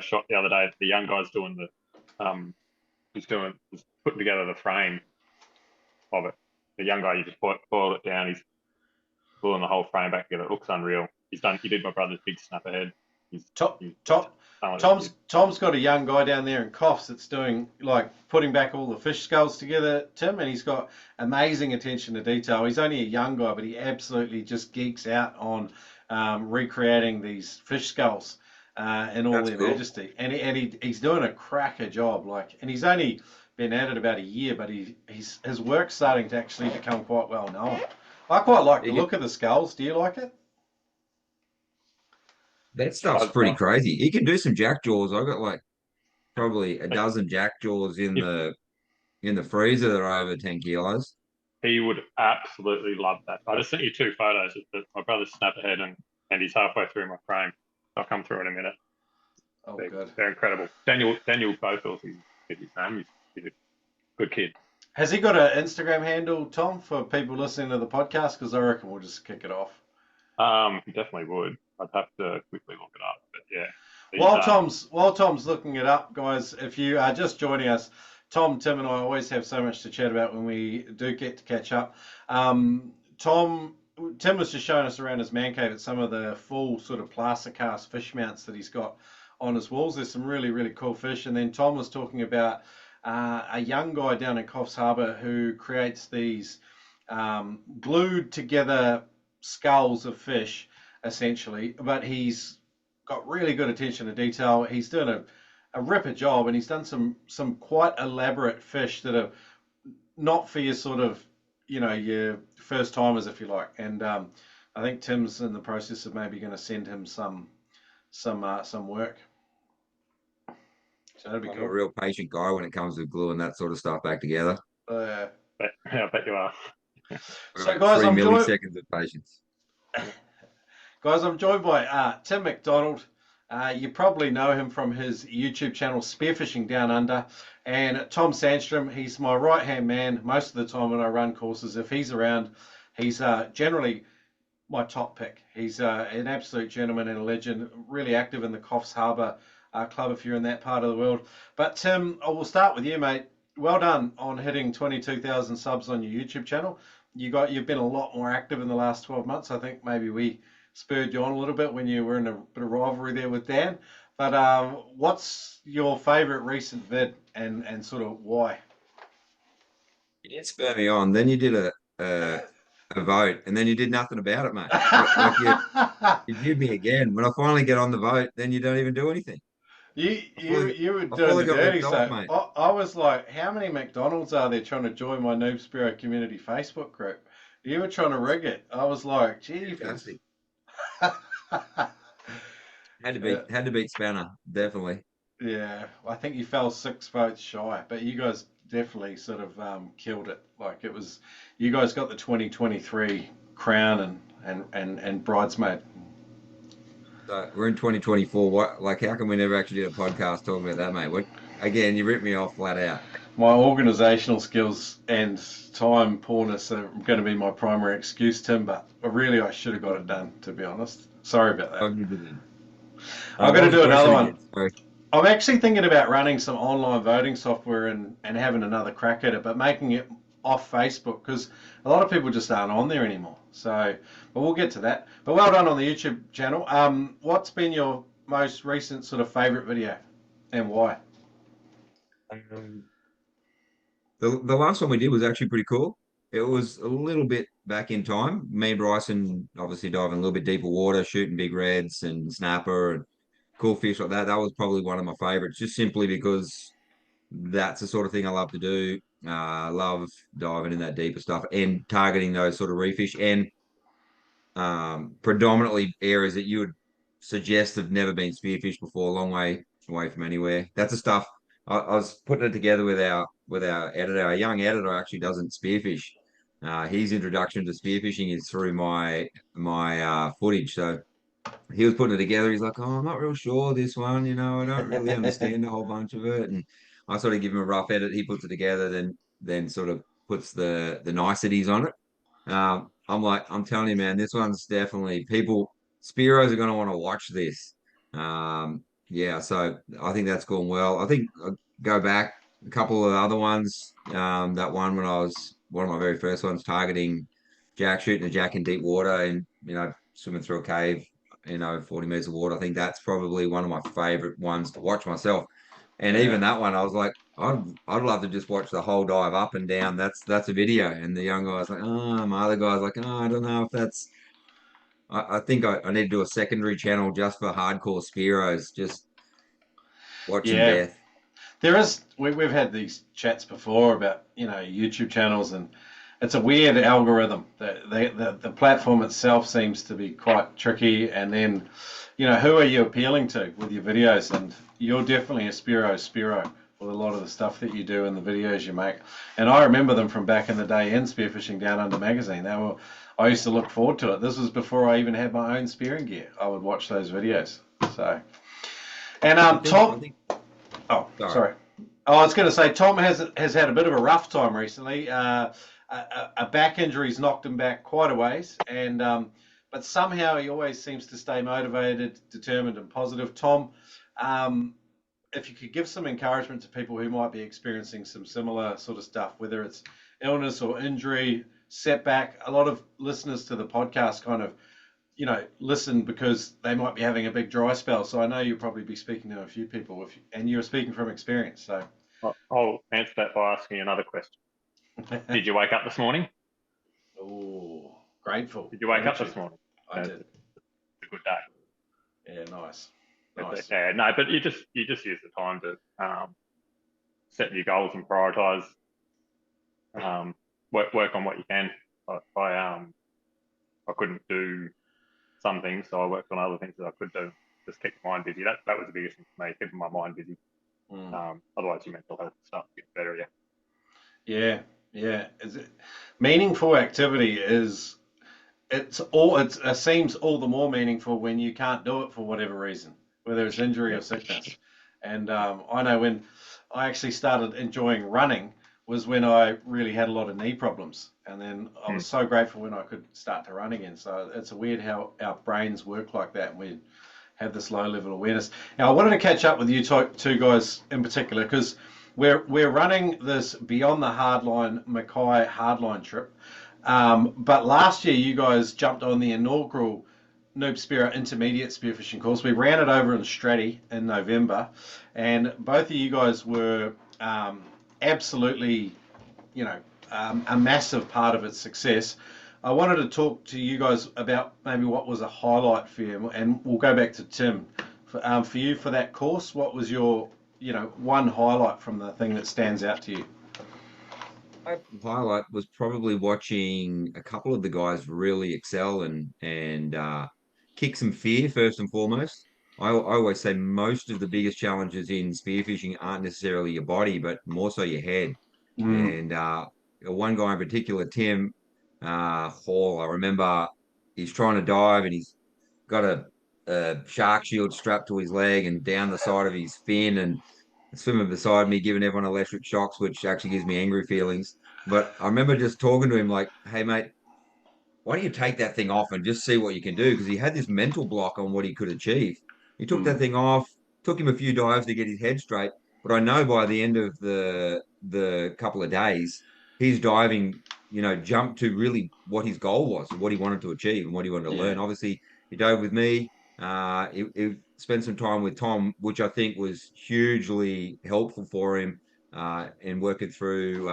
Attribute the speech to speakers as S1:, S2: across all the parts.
S1: shot the other day. The young guy's doing he's putting together the frame of it. The young guy, you just boil it down. He's pulling the whole frame back together. It looks unreal. He did my brother's big snap ahead.
S2: Tom's got a young guy down there in Coffs that's doing, like, putting back all the fish skulls together, Tim, and he's got amazing attention to detail. He's only a young guy, but he absolutely just geeks out on recreating these fish skulls in all their majesty. And he's doing a cracker job, like, and he's only been at it about a year, but his work's starting to actually become quite well known. I quite like the look of the skulls. Do you like it?
S3: That stuff's pretty crazy. He can do some jackjaws. I've got like probably a dozen jackjaws in the freezer that are over 10 kilos.
S1: He would absolutely love that. I just sent you 2 photos of my brother's snap ahead, and he's halfway through my frame. I'll come through in a minute.
S2: Oh, good.
S1: They're incredible. Daniel Bowfield, he's his name. He's a good kid.
S2: Has he got an Instagram handle, Tom, for people listening to the podcast? Because I reckon we'll just kick it off.
S1: He definitely would. I'd have to quickly look it up, but yeah.
S2: While Tom's looking it up, guys, if you are just joining us, Tom, Tim, and I always have so much to chat about when we do get to catch up. Tim was just showing us around his man cave at some of the full sort of plaster cast fish mounts that he's got on his walls. There's some really, really cool fish. And then Tom was talking about a young guy down in Coffs Harbour who creates these glued together skulls of fish, essentially, but he's got really good attention to detail. He's doing a ripper job, and he's done some quite elaborate fish that are not for your sort of, your first timers, if you like. And I think Tim's in the process of maybe going to send him some work. So that'd be cool.
S3: I'm a real patient guy when it comes to gluing that sort of stuff back together.
S1: I bet you are.
S2: So, guys,
S3: 3 milliseconds of patience.
S2: Guys, I'm joined by Tim McDonald. You probably know him from his YouTube channel, Spearfishing Down Under. And Tom Sandstrom, he's my right-hand man most of the time when I run courses. If he's around, he's generally my top pick. He's an absolute gentleman and a legend, really active in the Coffs Harbour club if you're in that part of the world. But Tim, I will start with you, mate. Well done on hitting 22,000 subs on your YouTube channel. You've been a lot more active in the last 12 months. I think maybe we spurred you on a little bit when you were in a bit of rivalry there with Dan. But what's your favourite recent vid and sort of why?
S3: You didn't spur me on. Then you did a vote, and then you did nothing about it, mate. Like you did me again. When I finally get on the vote, then you don't even do anything.
S2: You were doing the dirty stuff, mate. I was like, how many McDonald's are there trying to join my Noob Spiro community Facebook group? You were trying to rig it. I was like, gee.
S3: Had to beat Spanner, definitely.
S2: Yeah, I think you fell 6 votes shy, but you guys definitely sort of killed it. Like, it was, you guys got the 2023 crown and bridesmaid.
S3: So we're in 2024. How come we never actually did a podcast talking about that, mate? Again, you ripped me off flat out.
S2: My organisational skills and time poorness are going to be my primary excuse, Tim, but I should have got it done, to be honest. Sorry about that. I've got to do another one. I'm actually thinking about running some online voting software and having another crack at it, but making it off Facebook, because a lot of people just aren't on there anymore. So, but we'll get to that. But well done on the YouTube channel. What's been your most recent sort of favourite video and why?
S3: The last one we did was actually pretty cool. It was a little bit back in time. Me and Bryson obviously diving a little bit deeper water, shooting big reds and snapper and cool fish like that. That was probably one of my favorites, just simply because that's the sort of thing I love to do. I love diving in that deeper stuff and targeting those sort of reef fish and predominantly areas that you would suggest have never been spearfished before, a long way away from anywhere. That's the stuff. I was putting it together with our editor. Our young editor actually doesn't spearfish. His introduction to spearfishing is through my footage. So he was putting it together. He's like, "Oh, I'm not real sure this one. I don't really understand a whole bunch of it." And I sort of give him a rough edit. He puts it together, then sort of puts the niceties on it. I'm telling you, man, this one's definitely Spiros are going to want to watch this. yeah, so I think that's gone well. I think I'll go back a couple of the other ones. That one when I was one of my very first ones targeting jack, shooting a jack in deep water and, swimming through a cave, 40 meters of water. I think that's probably one of my favorite ones to watch myself. And
S2: Yeah.
S3: even that one, I was like, I'd love to just watch the whole dive up and down. That's a video. And the young guy's like, oh, my other guy's like, oh, I don't know if that's. I think I need to do a secondary channel just for hardcore Spearos, just watching
S2: Yeah.
S3: death.
S2: There is, we've had these chats before about, YouTube channels, and it's a weird algorithm. The platform itself seems to be quite tricky, and then, who are you appealing to with your videos? And you're definitely a Spiro with a lot of the stuff that you do and the videos you make. And I remember them from back in the day in Spearfishing Down Under magazine. I used to look forward to it. This was before I even had my own spearing gear. I would watch those videos. So, and Tom. Oh, sorry. Oh, I was going to say, Tom has had a bit of a rough time recently. A back injury's knocked him back quite a ways, and but somehow he always seems to stay motivated, determined, and positive. Tom, if you could give some encouragement to people who might be experiencing some similar sort of stuff, whether it's illness or injury, setback. A lot of listeners to the podcast kind of listen because they might be having a big dry spell. So I know you'll probably be speaking to a few people, and you're speaking from experience. So
S1: I'll answer that by asking another question. Did you wake up this morning?
S2: Oh, grateful.
S1: Did you wake up this morning?
S2: I did.
S1: It's a good day.
S2: Yeah, nice.
S1: Yeah, no, but you just use the time to set your goals and prioritize. Work on what you can. I couldn't do some things, so I worked on other things that I could do. Just keep my mind busy. That was the biggest thing for me, keeping my mind busy. Otherwise, your mental health stuff gets better.
S2: Yeah. Is it meaningful activity? It seems all the more meaningful when you can't do it for whatever reason, whether it's injury or sickness. And I know when I actually started enjoying running was when I really had a lot of knee problems, and then I was so grateful when I could start to run again. So it's weird how our brains work like that, and we have this low level awareness. Now I wanted to catch up with you two guys in particular, because we're running this Beyond the Hardline Mackay Hardline trip, but last year you guys jumped on the inaugural Noob Spearo Intermediate Spearfishing course. We ran it over in Stratty in November, and both of you guys were absolutely, a massive part of its success. I wanted to talk to you guys about maybe what was a highlight for you, and we'll go back to Tim. For you, for that course, what was your, one highlight from the thing that stands out to you?
S3: My highlight was probably watching a couple of the guys really excel and kick some fear first and foremost. I always say most of the biggest challenges in spearfishing aren't necessarily your body, but more so your head. And one guy in particular, Tim Hall, I remember he's trying to dive and he's got a shark shield strapped to his leg and down the side of his fin and swimming beside me, giving everyone electric shocks, which actually gives me angry feelings. But I remember just talking to him like, hey, mate, why don't you take that thing off and just see what you can do? Because he had this mental block on what he could achieve. He took that thing off, took him a few dives to get his head straight. But I know by the end of the couple of days, his diving, jumped to really what his goal was and what he wanted to achieve and what he wanted to learn. Obviously, he dove with me. He spent some time with Tom, which I think was hugely helpful for him in working through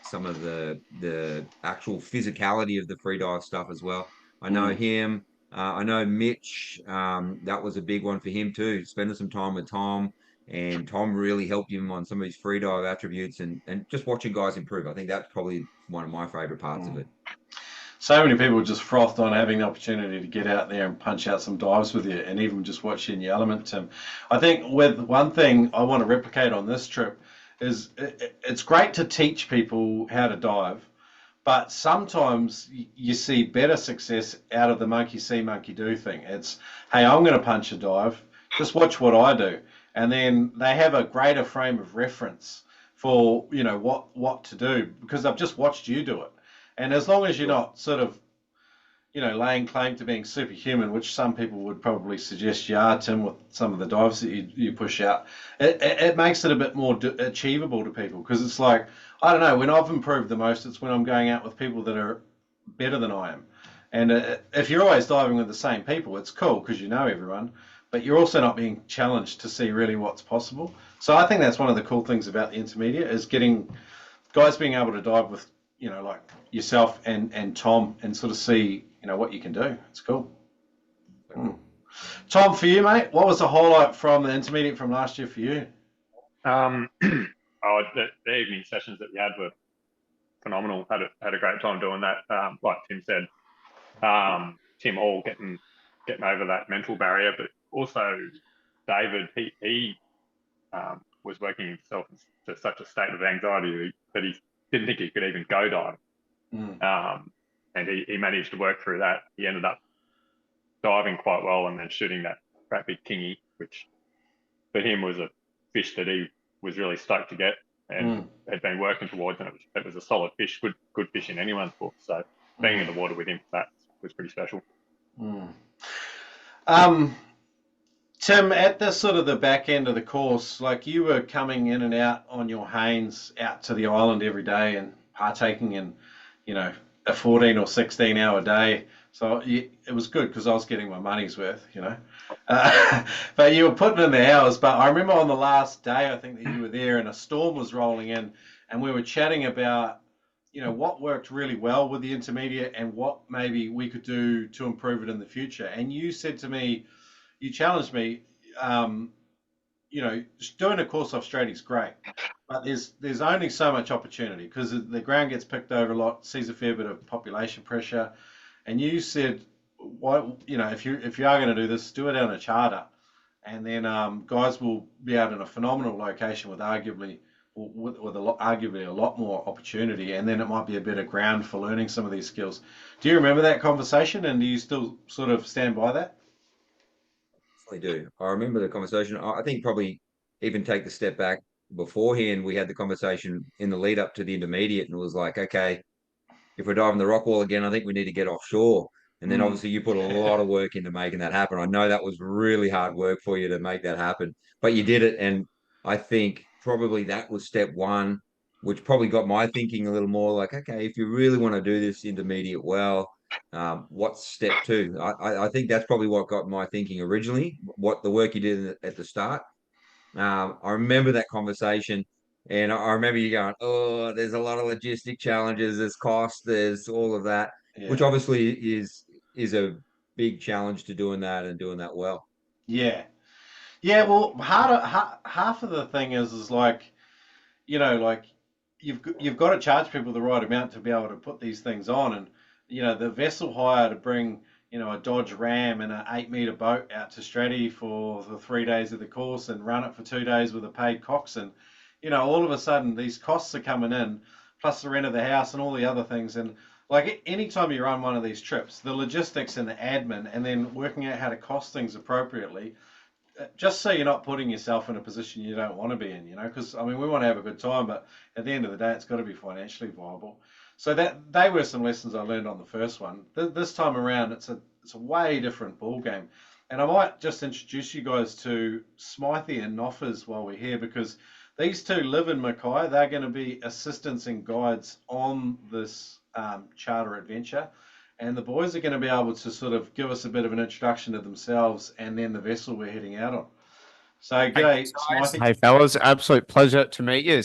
S3: some of the actual physicality of the free dive stuff as well. I know him. I know Mitch. That was a big one for him too. Spending some time with Tom, and Tom really helped him on some of his free dive attributes, and just watching guys improve. I think that's probably one of my favorite parts of it.
S2: So many people just frothed on having the opportunity to get out there and punch out some dives with you, and even just watch you in your element, Tim. I think with one thing I want to replicate on this trip is it's great to teach people how to dive, but sometimes you see better success out of the monkey see, monkey do thing. It's, hey, I'm going to punch a dive, just watch what I do. And then they have a greater frame of reference for, what to do, because I've just watched you do it. And as long as you're not sort of, laying claim to being superhuman, which some people would probably suggest you are, Tim, with some of the dives that you push out. It makes it a bit more achievable to people, because it's like, I don't know, when I've improved the most, it's when I'm going out with people that are better than I am. And if you're always diving with the same people, it's cool because you know everyone, but you're also not being challenged to see really what's possible. So I think that's one of the cool things about the intermediate, is getting guys being able to dive with, like yourself and Tom, and sort of see, what you can do. It's cool. Tom, for you, mate, what was the highlight from the intermediate from last year for you?
S1: The evening sessions that we had were phenomenal. Had a great time doing that. Like Tim said, Tim all getting over that mental barrier, but also David, he was working himself to such a state of anxiety that he didn't think he could even go dive. And he managed to work through that. He ended up diving quite well and then shooting that great big kingy, which for him was a fish that he was really stoked to get and had been working towards, and it was a solid fish, good fish in anyone's book. So being in the water with him, that was pretty special.
S2: Tim, at the sort of the back end of the course, like you were coming in and out on your Haines out to the island every day and partaking in, a 14 or 16 hour day. So it was good because I was getting my money's worth, but you were putting in the hours. But I remember on the last day, I think that you were there and a storm was rolling in, and we were chatting about, what worked really well with the intermediate and what maybe we could do to improve it in the future. And you said to me, you challenged me, doing a course off straight is great, but there's only so much opportunity because the ground gets picked over a lot, sees a fair bit of population pressure. And you said, if you are going to do this, do it on a charter, and then guys will be out in a phenomenal location with arguably a lot more opportunity, and then it might be a better ground for learning some of these skills. Do you remember that conversation, and do you still sort of stand by that?
S3: I do. I remember the conversation. I think probably even take the step back beforehand. We had the conversation in the lead up to the intermediate, and it was like, okay, if we're diving the rock wall again, I think we need to get offshore. And then obviously you put a lot of work into making that happen. I know that was really hard work for you to make that happen, but you did it. And I think probably that was step one, which probably got my thinking a little more like, okay, if you really want to do this intermediate well, what's step two? I think that's probably what got my thinking originally, what the work you did at the start. I remember that conversation, and I remember you going, "Oh, there's a lot of logistic challenges. There's cost. There's all of that, which obviously is a big challenge to doing that and doing that well."
S2: Yeah, yeah. Well, half of the thing is like, like you've got to charge people the right amount to be able to put these things on, and the vessel hire to bring a Dodge Ram and an 8 meter boat out to Stratty for the 3 days of the course and run it for 2 days with a paid coxswain. All of a sudden these costs are coming in, plus the rent of the house and all the other things. And like anytime you run one of these trips, the logistics and the admin, and then working out how to cost things appropriately, just so you're not putting yourself in a position you don't want to be in, because I mean, we want to have a good time, but at the end of the day, it's got to be financially viable. So that they were some lessons I learned on the first one. This time around, it's a way different ball game. And I might just introduce you guys to Smythe and Noffers while we're here, because these two live in Mackay. They're going to be assistants and guides on this charter adventure. And the boys are going to be able to sort of give us a bit of an introduction to themselves and then the vessel we're heading out on. So, g'day, Smythe.
S4: Hey, fellas. Absolute pleasure to meet you.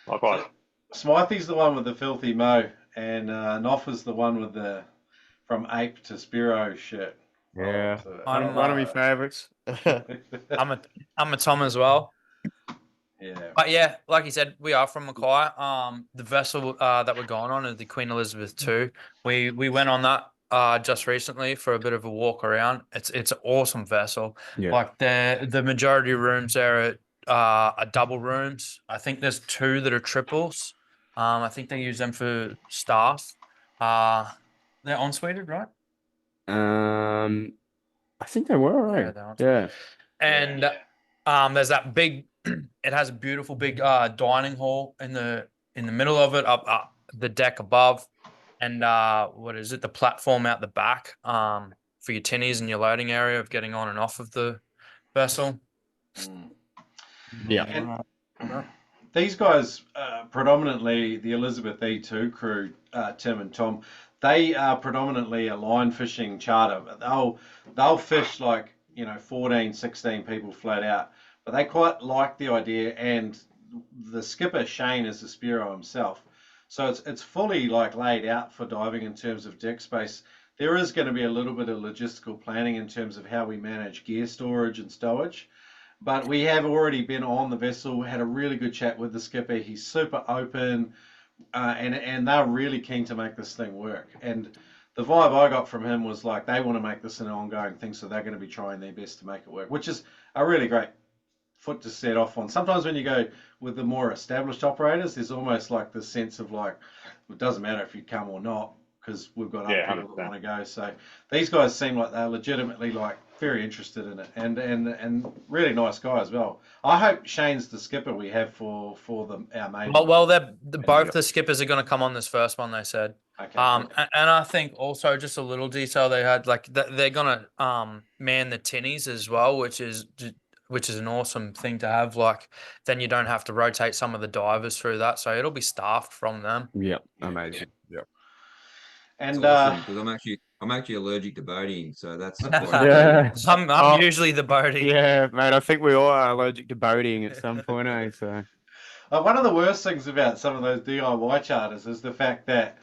S1: Likewise.
S2: Smythe's the one with the filthy mo, and Noffer's the one with the from ape to Spearo shirt.
S4: Yeah,
S2: one
S4: of my favourites.
S5: I'm a Tom as well.
S2: Yeah.
S5: But yeah, like you said, we are from Mackay. The vessel that we're going on is the Queen Elizabeth II. We went on that just recently for a bit of a walk around. It's an awesome vessel.
S4: Yeah.
S5: Like the majority of rooms there are double rooms. I think there's 2 that are triples. I think they use them for staff. They're ensuited, right?
S4: I think they were, right? Yeah.
S5: And there's that big. It has a beautiful big dining hall in the middle of it, up the deck above. and what is it? The platform out the back for your tinnies and your loading area of getting on and off of the vessel.
S4: Yeah.
S2: And these guys, predominantly the Elizabeth E2 crew, Tim and Tom, they are predominantly a line fishing charter. They'll fish like 14, 16 people flat out, but they quite like the idea. And the skipper Shane is the Spearo himself, so it's fully like laid out for diving in terms of deck space. There is going to be a little bit of logistical planning in terms of how we manage gear storage and stowage. But we have already been on the vessel, had a really good chat with the skipper. He's super open, and they're really keen to make this thing work. And the vibe I got from him was like they want to make this an ongoing thing, so they're going to be trying their best to make it work, which is a really great foot to set off on. Sometimes when you go with the more established operators, there's almost like this sense of like, it doesn't matter if you come or not, because we've got other people that want to go. So these guys seem like they're legitimately like very interested in it, and really nice guy as well. I hope Shane's the skipper we have for our main.
S5: Well, both the skippers are going to come on this first one. They said.
S2: Okay.
S5: And I think also just a little detail they had, like they're going to man the tinnies as well, which is an awesome thing to have. Like then you don't have to rotate some of the divers through that, so it'll be staffed from them.
S4: Yep. Amazing. Yep.
S2: And
S3: because I'm actually allergic to boating, so that's
S4: Yeah.
S5: I'm usually the boating.
S4: Yeah, mate. I think we all are allergic to boating at some point, eh? So.
S2: One of the worst things about some of those DIY charters is the fact that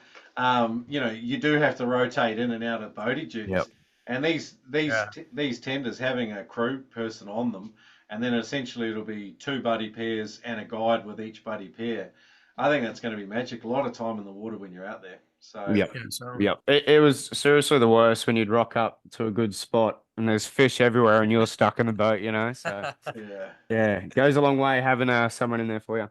S2: you do have to rotate in and out of boating duties.
S4: Yep.
S2: And these tenders having a crew person on them, and then essentially it'll be 2 buddy pairs and a guide with each buddy pair. I think that's going to be magic. A lot of time in the water when you're out there. So
S4: Yep. Yep. It was seriously the worst when you'd rock up to a good spot and there's fish everywhere and you're stuck in the boat, So yeah, it goes a long way having someone in there for you.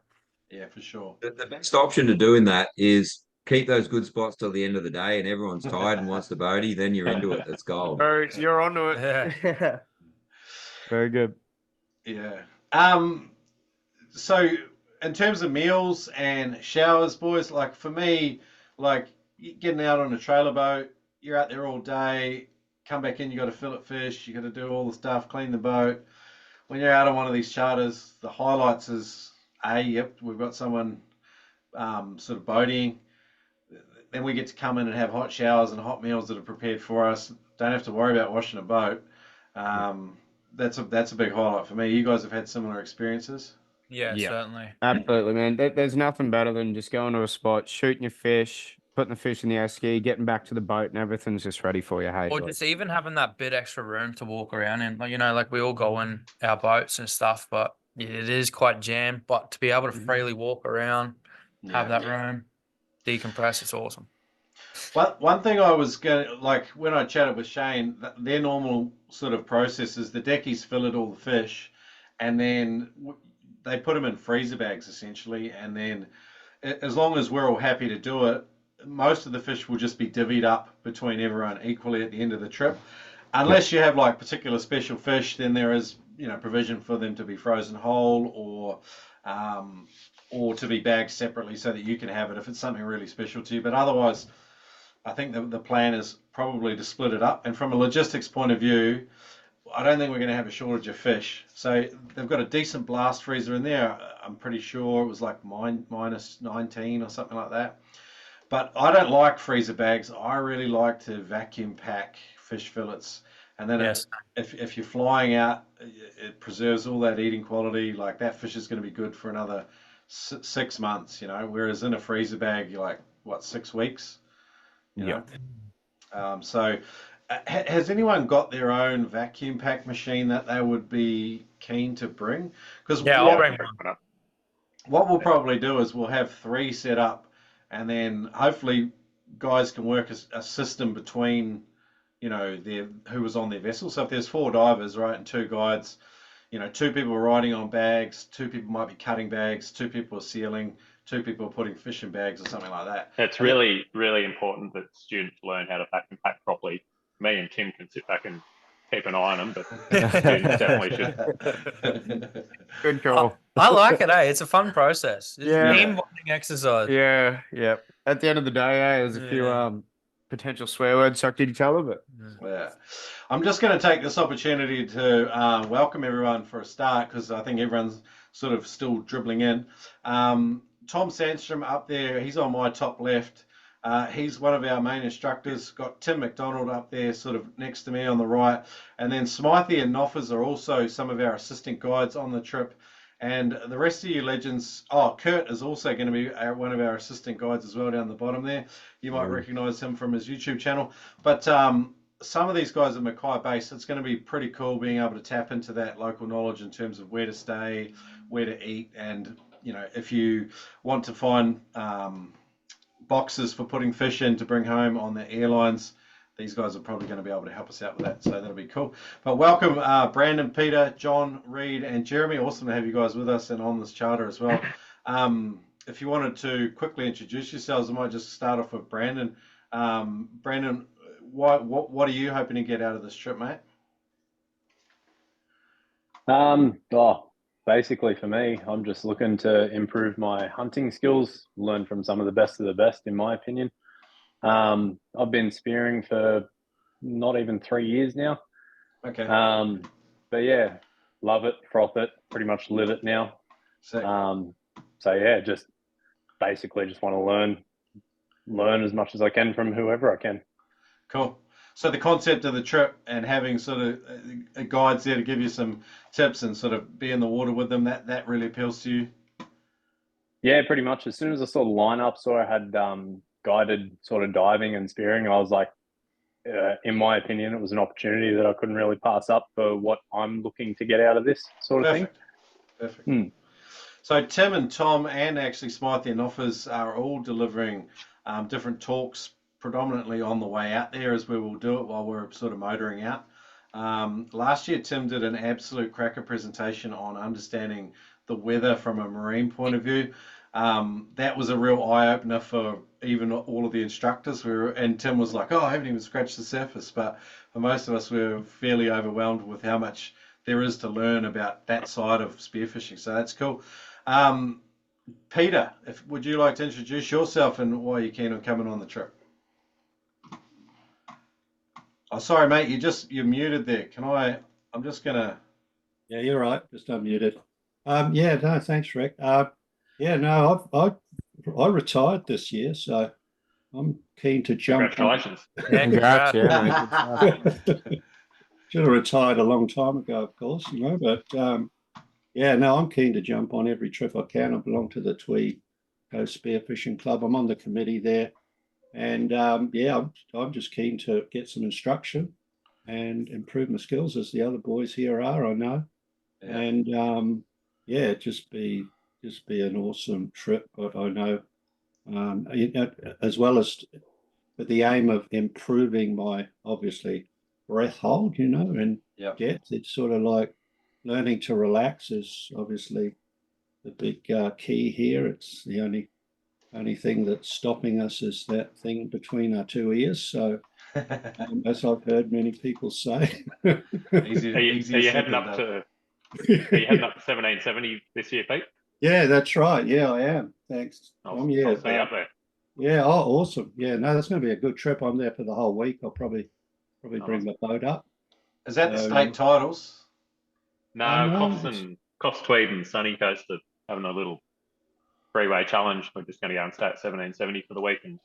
S2: Yeah, for sure.
S3: The best option to doing that is keep those good spots till the end of the day, and everyone's tired and wants the boatie. Then you're into it. It's gold.
S4: You're onto it.
S5: Yeah.
S4: Very good.
S2: Yeah. So in terms of meals and showers, boys, like for me, like getting out on a trailer boat, you're out there all day, come back in, you got to fillet fish, you got to do all the stuff, clean the boat. When you're out on one of these charters, the highlights is we've got someone sort of boating. Then we get to come in and have hot showers and hot meals that are prepared for us. Don't have to worry about washing a boat. That's a big highlight for me. You guys have had similar experiences?
S5: Yeah,
S4: Yeah.
S5: certainly.
S4: Absolutely, man. There's nothing better than just going to a spot, shooting your fish, putting the fish in the esky, getting back to the boat, and everything's just ready for you. Hey,
S5: Or just even having that bit extra room to walk around in. Like we all go in our boats and stuff, but it is quite jammed. But to be able to freely walk around, have that room, decompress, it's awesome.
S2: One thing I was going to, like, when I chatted with Shane, their normal sort of process is the deckies fillet all the fish, and then they put them in freezer bags, essentially, and then as long as we're all happy to do it, most of the fish will just be divvied up between everyone equally at the end of the trip. Unless you have, like, particular special fish, then there is, provision for them to be frozen whole or to be bagged separately so that you can have it if it's something really special to you. But otherwise, I think the plan is probably to split it up. And from a logistics point of view, I don't think we're going to have a shortage of fish. So they've got a decent blast freezer in there. I'm pretty sure it was like minus 19 or something like that. But I don't like freezer bags. I really like to vacuum pack fish fillets. And then if you're flying out, it preserves all that eating quality. Like that fish is going to be good for another 6 months, whereas in a freezer bag, you're like, 6 weeks? So has anyone got their own vacuum pack machine that they would be keen to bring? Because
S5: I'll bring one.
S2: What we'll probably do is we'll have 3 set up, and then hopefully guys can work a system between, who was on their vessel. So if there's 4 divers, right, and 2 guides, 2 people are riding on bags, 2 people might be cutting bags, 2 people are sealing, 2 people are putting fish in bags or something like that.
S1: It's really, really important that students learn how to vacuum pack properly. Me and Tim can sit back and keep an eye on them, but students definitely should.
S4: Good call.
S5: I like it, It's a fun process. It's
S4: Yeah.
S5: team bonding exercise.
S4: Yeah. Yep. at the end of the day, there's a few potential swear words chucked at each other, but
S2: yeah. I'm just going to take this opportunity to welcome everyone for a start, because I think everyone's sort of still dribbling in. Tom Sandstrom up there, he's on my top left. He's one of our main instructors. Got Tim McDonald up there sort of next to me on the right. And then Smythe and Noffers are also some of our assistant guides on the trip. And the rest of you legends, Kurt is also going to be one of our assistant guides as well down the bottom there. You might recognise him from his YouTube channel. But some of these guys at Mackay Base, it's going to be pretty cool being able to tap into that local knowledge in terms of where to stay, where to eat, and if you want to find boxes for putting fish in to bring home on the airlines, these guys are probably going to be able to help us out with that, so that'll be cool. But welcome Brandon, Peter, John, Reed, and Jeremy. Awesome to have you guys with us and on this charter as well. If you wanted to quickly introduce yourselves, I might just start off with Brandon. Brandon, what are you hoping to get out of this trip, mate?
S6: Basically for me, I'm just looking to improve my hunting skills, learn from some of the best, in my opinion. I've been spearing for not even 3 years now.
S2: Okay.
S6: But yeah, love it, froth it, pretty much live it now. So yeah, just basically just want to learn as much as I can from whoever I can.
S2: Cool. So the concept of the trip and having sort of guides there to give you some tips and sort of be in the water with them, that really appeals to you?
S6: Yeah, pretty much. As soon as I saw the lineup, I had guided sort of diving and spearing, I was like, in my opinion, it was an opportunity that I couldn't really pass up for what I'm looking to get out of this sort of thing.
S2: Perfect. So Tim and Tom and actually Smythe and Offers are all delivering different talks predominantly on the way out there, as we will do it while we're sort of motoring out. Last year, Tim did an absolute cracker presentation on understanding the weather from a marine point of view. That was a real eye-opener for even all of the instructors. And Tim was like, I haven't even scratched the surface. But for most of us, we were fairly overwhelmed with how much there is to learn about that side of spearfishing. So that's cool. Peter, would you like to introduce yourself and why you're keen on coming on the trip? Oh, sorry, mate. You're muted there. I'm just gonna.
S7: Yeah, you're right. Just unmuted. Yeah, no, thanks, Rick. Yeah, no, I retired this year, so I'm keen to jump.
S1: Congratulations.
S5: Congrats.
S7: Should have retired a long time ago, of course, but yeah, no, I'm keen to jump on every trip I can. I belong to the Tweed Coast Spearfishing Club. I'm on the committee there. And yeah, I'm just keen to get some instruction and improve my skills, as the other boys here are, I know. Yeah. And yeah, just be an awesome trip. But I know, as well as with the aim of improving my obviously breath hold, and depth. It's sort of like learning to relax is obviously the big key here. It's the only thing that's stopping us is that thing between our two ears. So, as I've heard many people say,
S1: are you heading up to 1770 this year, Pete?
S7: Yeah, that's right. Yeah, I am. Thanks.
S1: I'll see you up there.
S7: Yeah. Oh, awesome. Yeah. No, that's going to be a good trip. I'm there for the whole week. I'll probably bring my boat up.
S2: Is that the state titles?
S1: No, Coffs, Tweed, and Sunny Coast are having a little freeway challenge. We're just going to go and stay at 1770 for the week and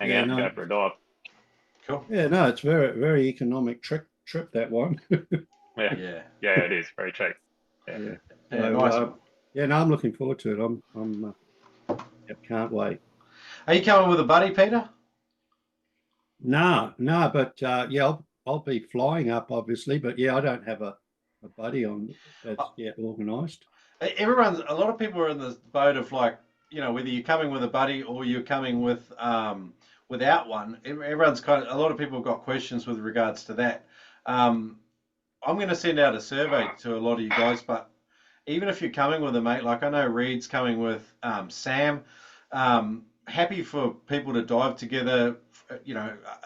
S1: hang out and go for a dive.
S2: Cool.
S7: Yeah, no, it's very, very economic trip that one.
S1: Yeah, it is very cheap.
S2: Yeah,
S7: so,
S2: nice.
S7: Yeah, no, I'm looking forward to it. I can't wait.
S2: Are you coming with a buddy, Peter?
S7: No, but yeah, I'll be flying up, obviously, but yeah, I don't have a buddy on that's yet organised.
S2: A lot of people are in the boat of like, whether you're coming with a buddy or you're coming with without one. Everyone's a lot of people have got questions with regards to that. I'm going to send out a survey to a lot of you guys, but even if you're coming with a mate, like I know Reed's coming with Sam, happy for people to dive together,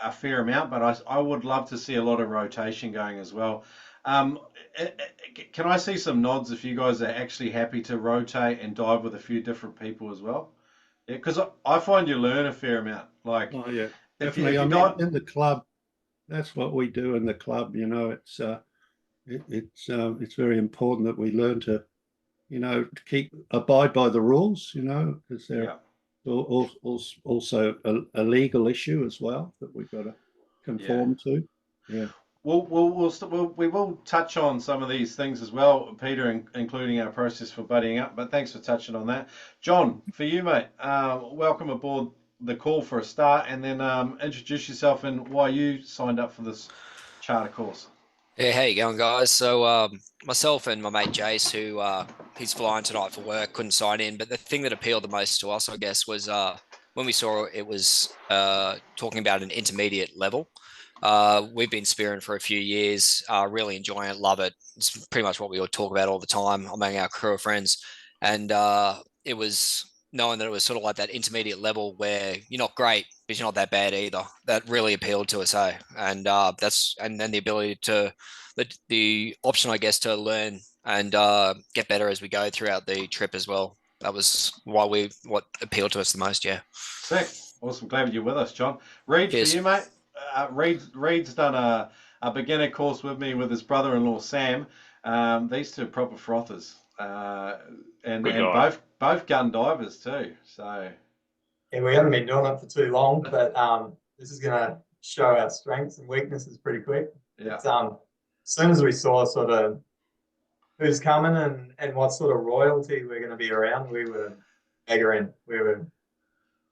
S2: a fair amount, but I would love to see a lot of rotation going as well. Can I see some nods if you guys are actually happy to rotate and dive with a few different people as well? Because I find you learn a fair amount. Like,
S7: Oh yeah,
S2: if you,
S7: definitely.
S2: if
S7: I
S2: you
S7: mean,
S2: got,
S7: in the club, that's what we do in the club. It's very important that we learn to, to abide by the rules. Because they're
S2: yeah,
S7: also a legal issue as well that we've got to conform to. Yeah.
S2: we will touch on some of these things as well, Peter, including our process for buddying up. But thanks for touching on that, John. For you, mate, welcome aboard the call for a start, and then introduce yourself and why you signed up for this charter course.
S8: Yeah, how you going, guys? So myself and my mate Jace, who he's flying tonight for work, couldn't sign in. But the thing that appealed the most to us, I guess, was when we saw it was talking about an intermediate level. We've been spearing for a few years, really enjoying it, love it. It's pretty much what we all talk about all the time among our crew of friends. And it was knowing that it was sort of like that intermediate level where you're not great, but you're not that bad either. That really appealed to us, and then the ability to the option, I guess, to learn and get better as we go throughout the trip as well. That was what appealed to us the most. Yeah.
S2: Sick. Awesome. Glad you're with us, John. Reed,
S8: Cheers.
S2: for you, mate. Reed's done a beginner course with me with his brother-in-law Sam. These two are proper frothers, and
S1: Good guys.
S2: both gun divers too. So
S9: Yeah, we haven't been doing it for too long, but this is going to show our strengths and weaknesses pretty quick.
S2: yeah,
S9: It's, as soon as we saw sort of who's coming and what sort of royalty we're going to be around, we were eggering. We were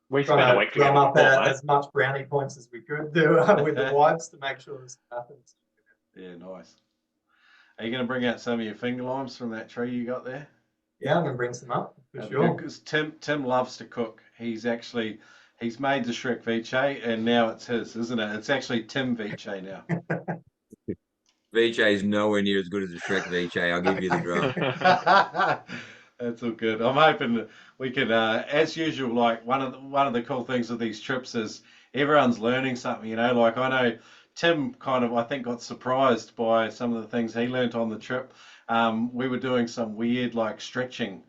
S1: We spent a
S9: trying
S1: week
S9: to drum
S1: together
S9: up
S1: before, mate.
S9: as much brownie points as we could do with the wives to make sure this happens.
S2: yeah, nice. Are you going to bring out some of your finger limes from that tree you got there?
S9: Yeah, I'm going to bring some up for
S2: That'd be
S9: sure.
S2: good, 'cause Tim loves to cook. He's made the Shrek Vice, and now it's his, isn't it? It's actually Tim Vice now.
S3: VJ is nowhere near as good as the Shrek VJ. I'll give you the drum.
S2: That's all good. I'm hoping that we can, as usual, like one of the cool things of these trips is everyone's learning something. Like I know Tim kind of, I think, got surprised by some of the things he learnt on the trip. We were doing some weird like stretching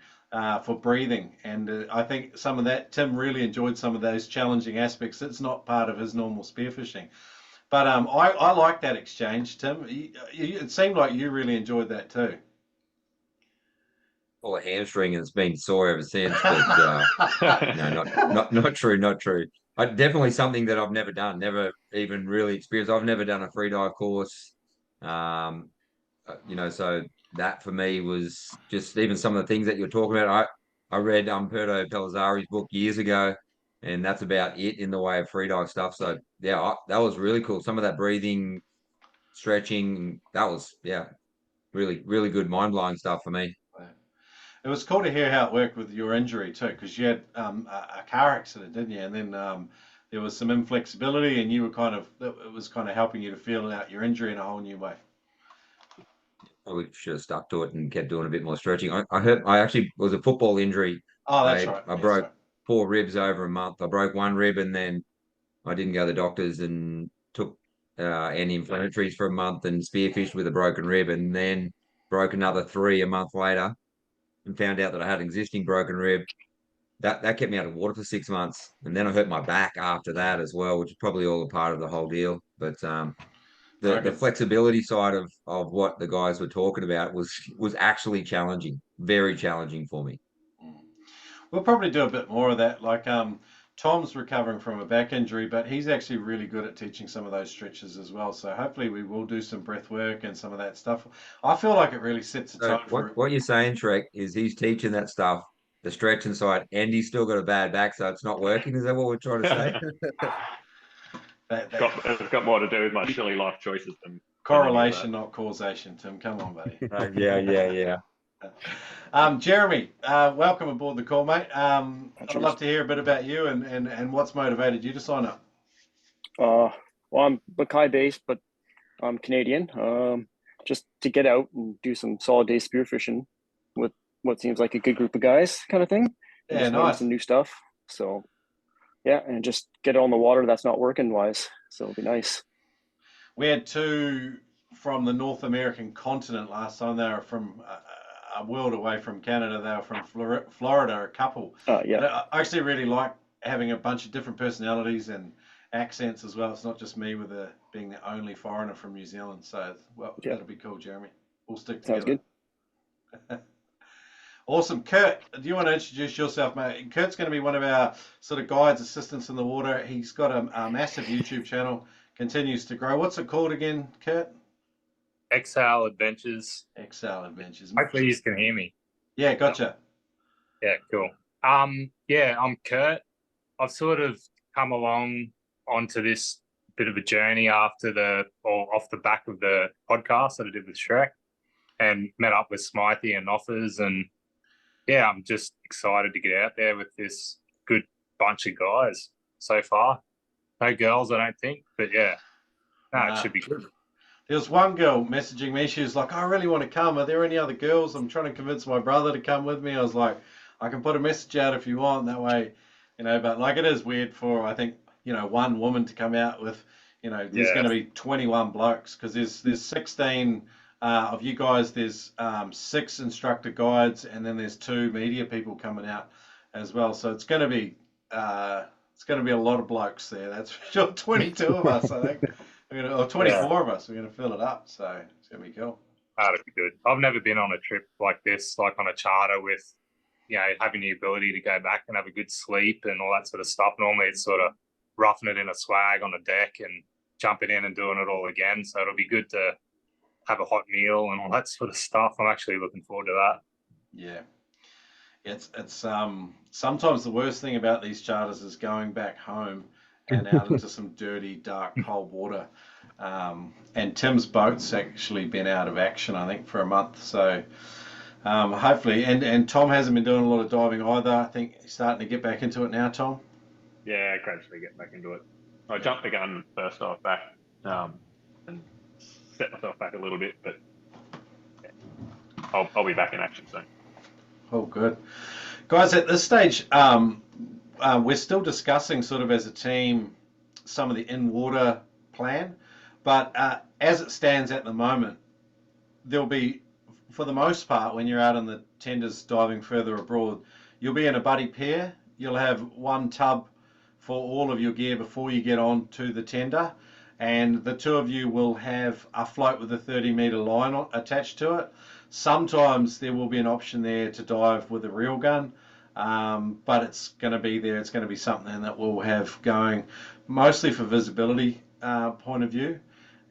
S2: for breathing, and I think some of that Tim really enjoyed some of those challenging aspects. It's not part of his normal spearfishing. But I like that exchange, Tim. It seemed like you really enjoyed that too.
S3: All a hamstring and it's been sore ever since. But no, not true, not true. Definitely something that I've never done, never even really experienced. I've never done a free dive course. So that for me was just even some of the things that you're talking about. I read Umberto Pellizzari's book years ago, and that's about it in the way of free dive stuff. So yeah, that was really cool. Some of that breathing, stretching, that was really, really good, mind-blowing stuff for me.
S2: It was cool to hear how it worked with your injury too, because you had a car accident, didn't you? And then there was some inflexibility, and you were it was kind of helping you to feel out your injury in a whole new way.
S3: Probably should have stuck to it and kept doing a bit more stretching. I actually was a football injury.
S2: Oh, that's right.
S3: I broke 4 ribs over a month. I broke 1 rib and then I didn't go to the doctors and took anti-inflammatories for a month and spearfished with a broken rib, and then broke another 3 a month later and found out that I had an existing broken rib. That kept me out of water for 6 months, and then I hurt my back after that as well, which is probably all a part of the whole deal. But the flexibility side of what the guys were talking about was actually challenging, very challenging for me.
S2: We'll probably do a bit more of that. Like Tom's recovering from a back injury, but he's actually really good at teaching some of those stretches as well. So hopefully we will do some breath work and some of that stuff. I feel like it really sets the tone for it. What
S3: you're saying, Shrek, is he's teaching that stuff, the stretching side, and he's still got a bad back, so it's not working. Is that what we're trying to say?
S1: It's got more to do with my silly life choices than
S2: correlation, not causation. Tim, come on, buddy.
S3: Yeah.
S2: Jeremy, welcome aboard the call, mate. I'd love to hear a bit about you and what's motivated you to sign up.
S10: Well, I'm Mackay based, but I'm Canadian. Just to get out and do some solid day spearfishing with what seems like a good group of guys, kind of thing.
S2: Yeah, nice.
S10: Some new stuff. So yeah, and just get it on the water that's not working wise. So it'll be nice.
S2: We had 2 from the North American continent last time. They were from a world away from Canada. They were from Florida, a couple.
S10: Yeah.
S2: And I actually really like having a bunch of different personalities and accents as well. It's not just me being the only foreigner from New Zealand. So, well,
S10: Yeah.
S2: that'll be cool, Jeremy. We'll stick
S10: Sounds
S2: together.
S10: good.
S2: Awesome. Kurt, do you want to introduce yourself, mate? Kurt's going to be one of our sort of guides, assistants in the water. He's got a massive YouTube channel, continues to grow. What's it called again, Kurt?
S11: Exhale Adventures.
S2: Exhale Adventures.
S11: Hopefully you can hear me.
S2: Yeah, gotcha.
S11: Yeah, cool. Yeah, I'm Kurt. I've sort of come along onto this bit of a journey off the back of the podcast that I did with Shrek, and met up with Smythe and Offers, and yeah, I'm just excited to get out there with this good bunch of guys so far. No girls, I don't think, but yeah, it should be good.
S2: There was one girl messaging me. She was like, I really want to come. Are there any other girls? I'm trying to convince my brother to come with me. I was like, I can put a message out if you want. That way, but like it is weird for, I think, one woman to come out with, there's going to be 21 blokes because there's 16 of you guys. There's 6 instructor guides, and then there's 2 media people coming out as well. So it's going to be a lot of blokes there. That's for sure. 22 of us, I think. Or 24 of us. We're going to fill it up. So it's going to be cool.
S11: That'd be good. I've never been on a trip like this, like on a charter with, having the ability to go back and have a good sleep and all that sort of stuff. Normally it's sort of roughing it in a swag on the deck and jumping in and doing it all again. So it'll be good to have a hot meal and all that sort of stuff. I'm actually looking forward to that.
S2: Yeah. It's sometimes the worst thing about these charters is going back home and out into some dirty, dark, cold water. And Tim's boat's actually been out of action, I think, for a month. So hopefully, and Tom hasn't been doing a lot of diving either. I think he's starting to get back into it now, Tom.
S1: Yeah, gradually get back into it. I jumped the gun first off back and set myself back a little bit, but yeah, I'll be back in action soon.
S2: Oh, good. Guys, at this stage, we're still discussing sort of as a team some of the in-water plan, but as it stands at the moment, there'll be, for the most part, when you're out in the tenders diving further abroad, you'll be in a buddy pair. You'll have one tub for all of your gear before you get on to the tender, and the 2 of you will have a float with a 30-meter line attached to it. Sometimes there will be an option there to dive with a reel gun, but it's going to be there. It's going to be something that we'll have going mostly for visibility point of view,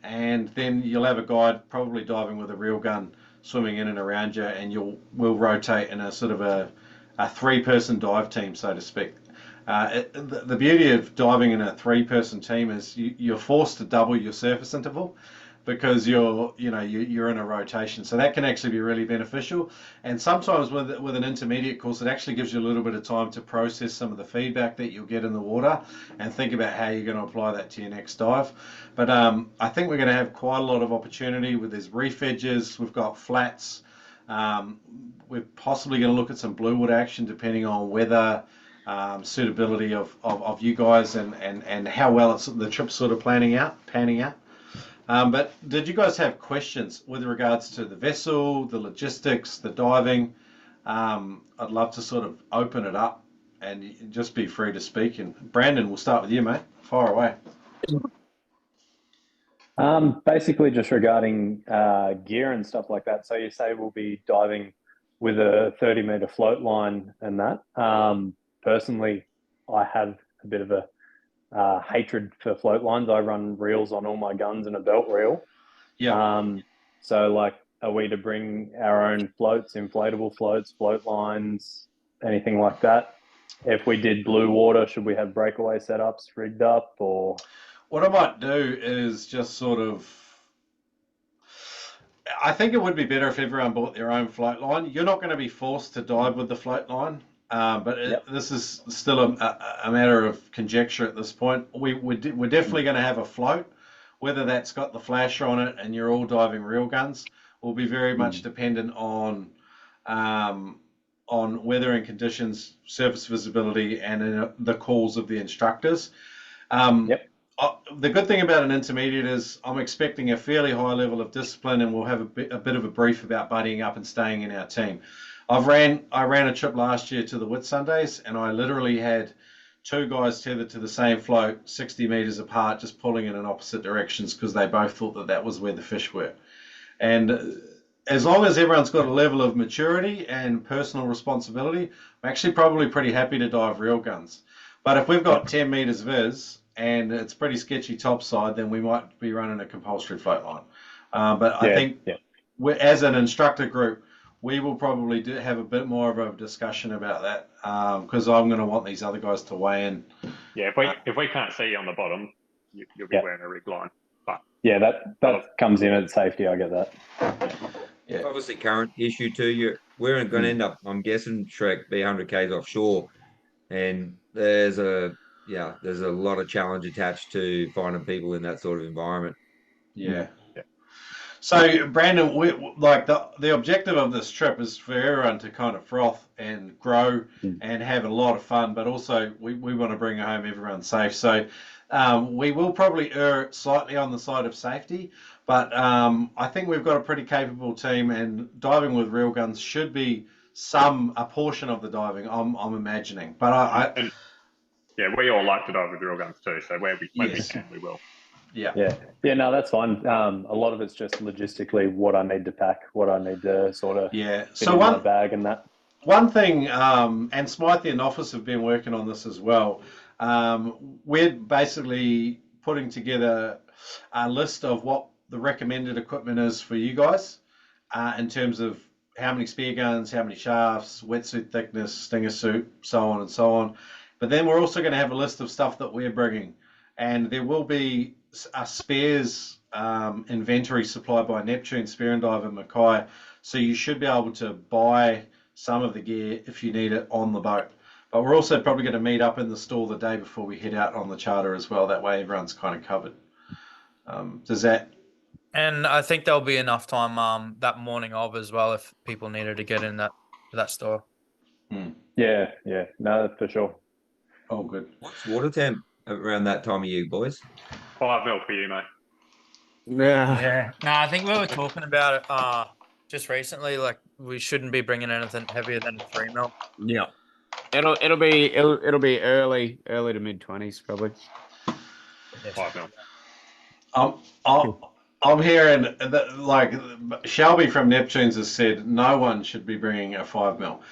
S2: and then you'll have a guide probably diving with a reel gun swimming in and around you, and we'll rotate in a sort of a 3-person dive team, so to speak. The beauty of diving in a 3-person team is you're forced to double your surface interval because you're in a rotation. So that can actually be really beneficial. And sometimes with an intermediate course, it actually gives you a little bit of time to process some of the feedback that you'll get in the water and think about how you're going to apply that to your next dive. But I think we're going to have quite a lot of opportunity with these reef edges. We've got flats. We're possibly going to look at some blue water action depending on weather, suitability of you guys and how well the trip's sort of panning out. But did you guys have questions with regards to the vessel, the logistics, the diving? I'd love to sort of open it up and just be free to speak. And Brandon, we'll start with you, mate. Fire away.
S6: Basically just regarding gear and stuff like that. So you say we'll be diving with a 30-meter float line and that. Personally, I have a bit of a hatred for float lines. I run reels on all my guns and a belt reel.
S2: Yeah.
S6: So like, are we to bring our own floats, inflatable floats, float lines, anything like that? If we did blue water, should we have breakaway setups rigged up, or?
S2: What I might do is just sort of, I think it would be better if everyone bought their own float line. You're not going to be forced to dive with the float line. But this is still a matter of conjecture at this point. We're definitely going to have a float. Whether that's got the flasher on it and you're all diving reel guns will be very much dependent on weather and conditions, surface visibility, and the calls of the instructors. The good thing about an intermediate is I'm expecting a fairly high level of discipline, and we'll have a bit of a brief about buddying up and staying in our team. I ran a trip last year to the Whitsundays, and I literally had 2 guys tethered to the same float 60 meters apart, just pulling in opposite directions because they both thought that was where the fish were. And as long as everyone's got a level of maturity and personal responsibility, I'm actually probably pretty happy to dive reel guns. But if we've got 10 meters viz and it's pretty sketchy topside, then we might be running a compulsory float line. But I think as an instructor group, we will probably have a bit more of a discussion about that because I'm going to want these other guys to weigh in.
S1: Yeah, if we can't see you on the bottom, you'll be wearing a rig line. But
S6: yeah, that comes in at safety. I get that.
S3: Yeah. Obviously, current issue too. We're going to end up, I'm guessing, Shrek, be 100 k's offshore, and there's a lot of challenge attached to finding people in that sort of environment.
S2: Yeah. So, Brandon, the objective of this trip is for everyone to kind of froth and grow and have a lot of fun, but also we want to bring home everyone safe. So, we will probably err slightly on the side of safety, but I think we've got a pretty capable team, and diving with reel guns should be a portion of the diving. I'm imagining, but
S1: we all like to dive with reel guns too. So when we can, we will.
S2: Yeah.
S6: No, that's fine. A lot of it's just logistically what I need to pack, what I need to sort of fit in my bag and that.
S2: One thing, and Smythe and Office have been working on this as well. We're basically putting together a list of what the recommended equipment is for you guys in terms of how many spear guns, how many shafts, wetsuit thickness, stinger suit, so on and so on. But then we're also going to have a list of stuff that we're bringing, and there will be a spares inventory supplied by Neptune Spear and Dive and Mackay, so you should be able to buy some of the gear if you need it on the boat. But we're also probably going to meet up in the store the day before we head out on the charter as well. That way everyone's kind of covered. Does that?
S5: And I think there'll be enough time that morning of as well if people needed to get in that store.
S6: Yeah, no, for sure.
S2: Oh, good.
S3: What's water temp around that time of year, boys?
S1: 5 mil for you, mate.
S5: Yeah. No, I think we were talking about it just recently. Like we shouldn't be bringing anything heavier than 3 mil.
S4: Yeah. It'll be early to mid-20s probably.
S1: 5 mil.
S2: I'm hearing that, like Shelby from Neptunes has said, no one should be bringing a 5 mil.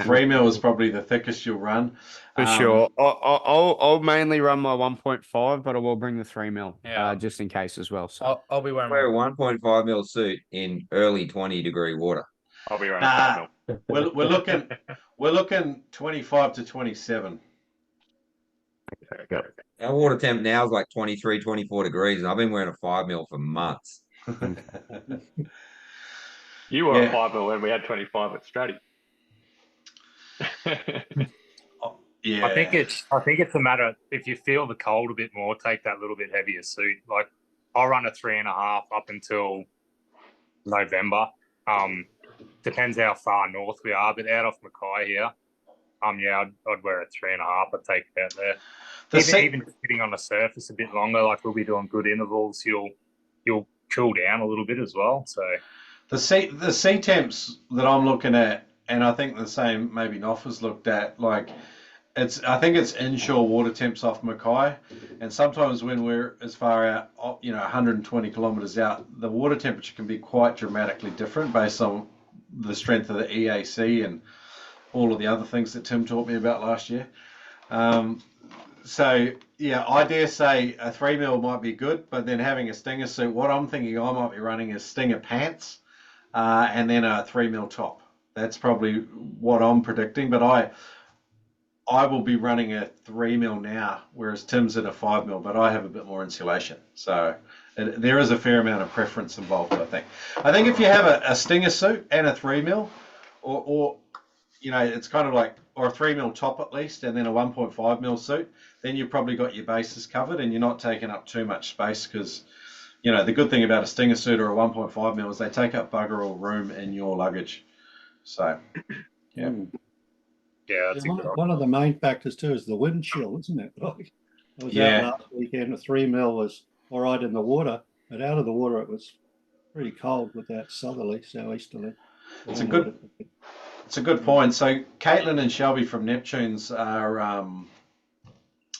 S2: 3 mil is probably the thickest you'll run.
S4: For sure. I'll mainly run my 1.5, but I will bring the 3 mil just in case as well. So
S5: I'll be wearing
S3: a 1.5 mil suit in early 20-degree water.
S1: I'll be wearing 5 mil.
S2: We're looking 25 to 27.
S3: Okay. Our water temp now is like 23, 24 degrees, and I've been wearing a 5 mil for months.
S1: You were a 5 mil when we had 25 at Stratty.
S11: I think it's a matter of, if you feel the cold a bit more, take that little bit heavier suit. Like I'll run a 3.5 up until November. Depends how far north we are, but out off Mackay here, I'd wear a 3.5. I'd take it out there. Even sitting on the surface a bit longer, like we'll be doing good intervals, you'll cool down a little bit as well. So
S2: the sea temps that I'm looking at, and I think the same maybe Noff has looked at, like I think it's inshore water temps off Mackay, and sometimes when we're as far out, 120 kilometres out, the water temperature can be quite dramatically different based on the strength of the EAC and all of the other things that Tim taught me about last year. So yeah, I dare say a 3 mil might be good, but then having a stinger suit, what I'm thinking I might be running is stinger pants, and then a 3 mil top. That's probably what I'm predicting, but I will be running a 3 mil now, whereas Tim's at a 5 mil, but I have a bit more insulation. So there is a fair amount of preference involved, I think. I think if you have a stinger suit and a 3 mil, or it's kind of like, or a 3 mil top at least, and then a 1.5 mil suit, then you've probably got your bases covered and you're not taking up too much space, because the good thing about a stinger suit or a 1.5 mil is they take up bugger all room in your luggage. So, yeah.
S11: Yeah,
S7: one of the main factors too is the wind chill, isn't it? Like, I was
S2: Yeah.
S7: out last weekend. The 3 mil was all right in the water, but out of the water it was pretty cold with that southerly, southeasterly.
S2: It's a good point. So Caitlin and Shelby from Neptunes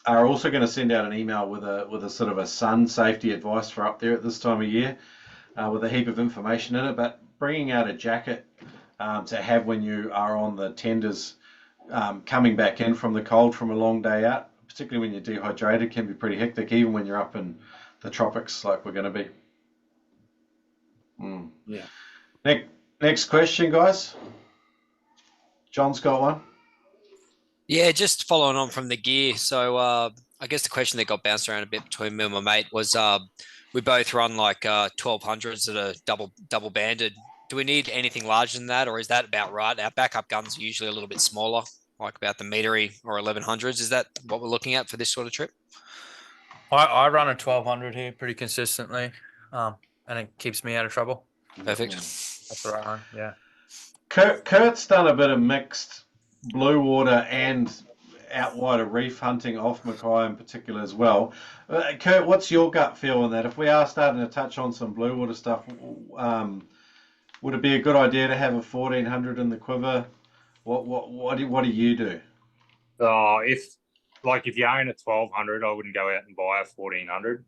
S2: are also going to send out an email with a sort of a sun safety advice for up there at this time of year, with a heap of information in it. But bringing out a jacket to have when you are on the tenders, coming back in from the cold from a long day out, particularly when you're dehydrated, can be pretty hectic, even when you're up in the tropics like we're going to be.
S7: Yeah.
S2: Next question, guys. John's got one.
S8: Yeah, just following on from the gear. So I guess the question that got bounced around a bit between me and my mate was we both run like 1200s that are double banded. Do we need anything larger than that, or is that about right? Our backup guns are usually a little bit smaller, like about the metery or 1100s. Is that what we're looking at for this sort of trip?
S5: I run a 1200 here pretty consistently, and it keeps me out of trouble.
S8: Perfect.
S5: That's what I run. Yeah.
S2: Kurt's done a bit of mixed blue water and out wider reef hunting off Mackay in particular as well. Kurt, what's your gut feel on that? If we are starting to touch on some blue water stuff, would it be a good idea to have a 1400 in the quiver? What do you do?
S11: If you own a 1200, I wouldn't go out and buy a 1400.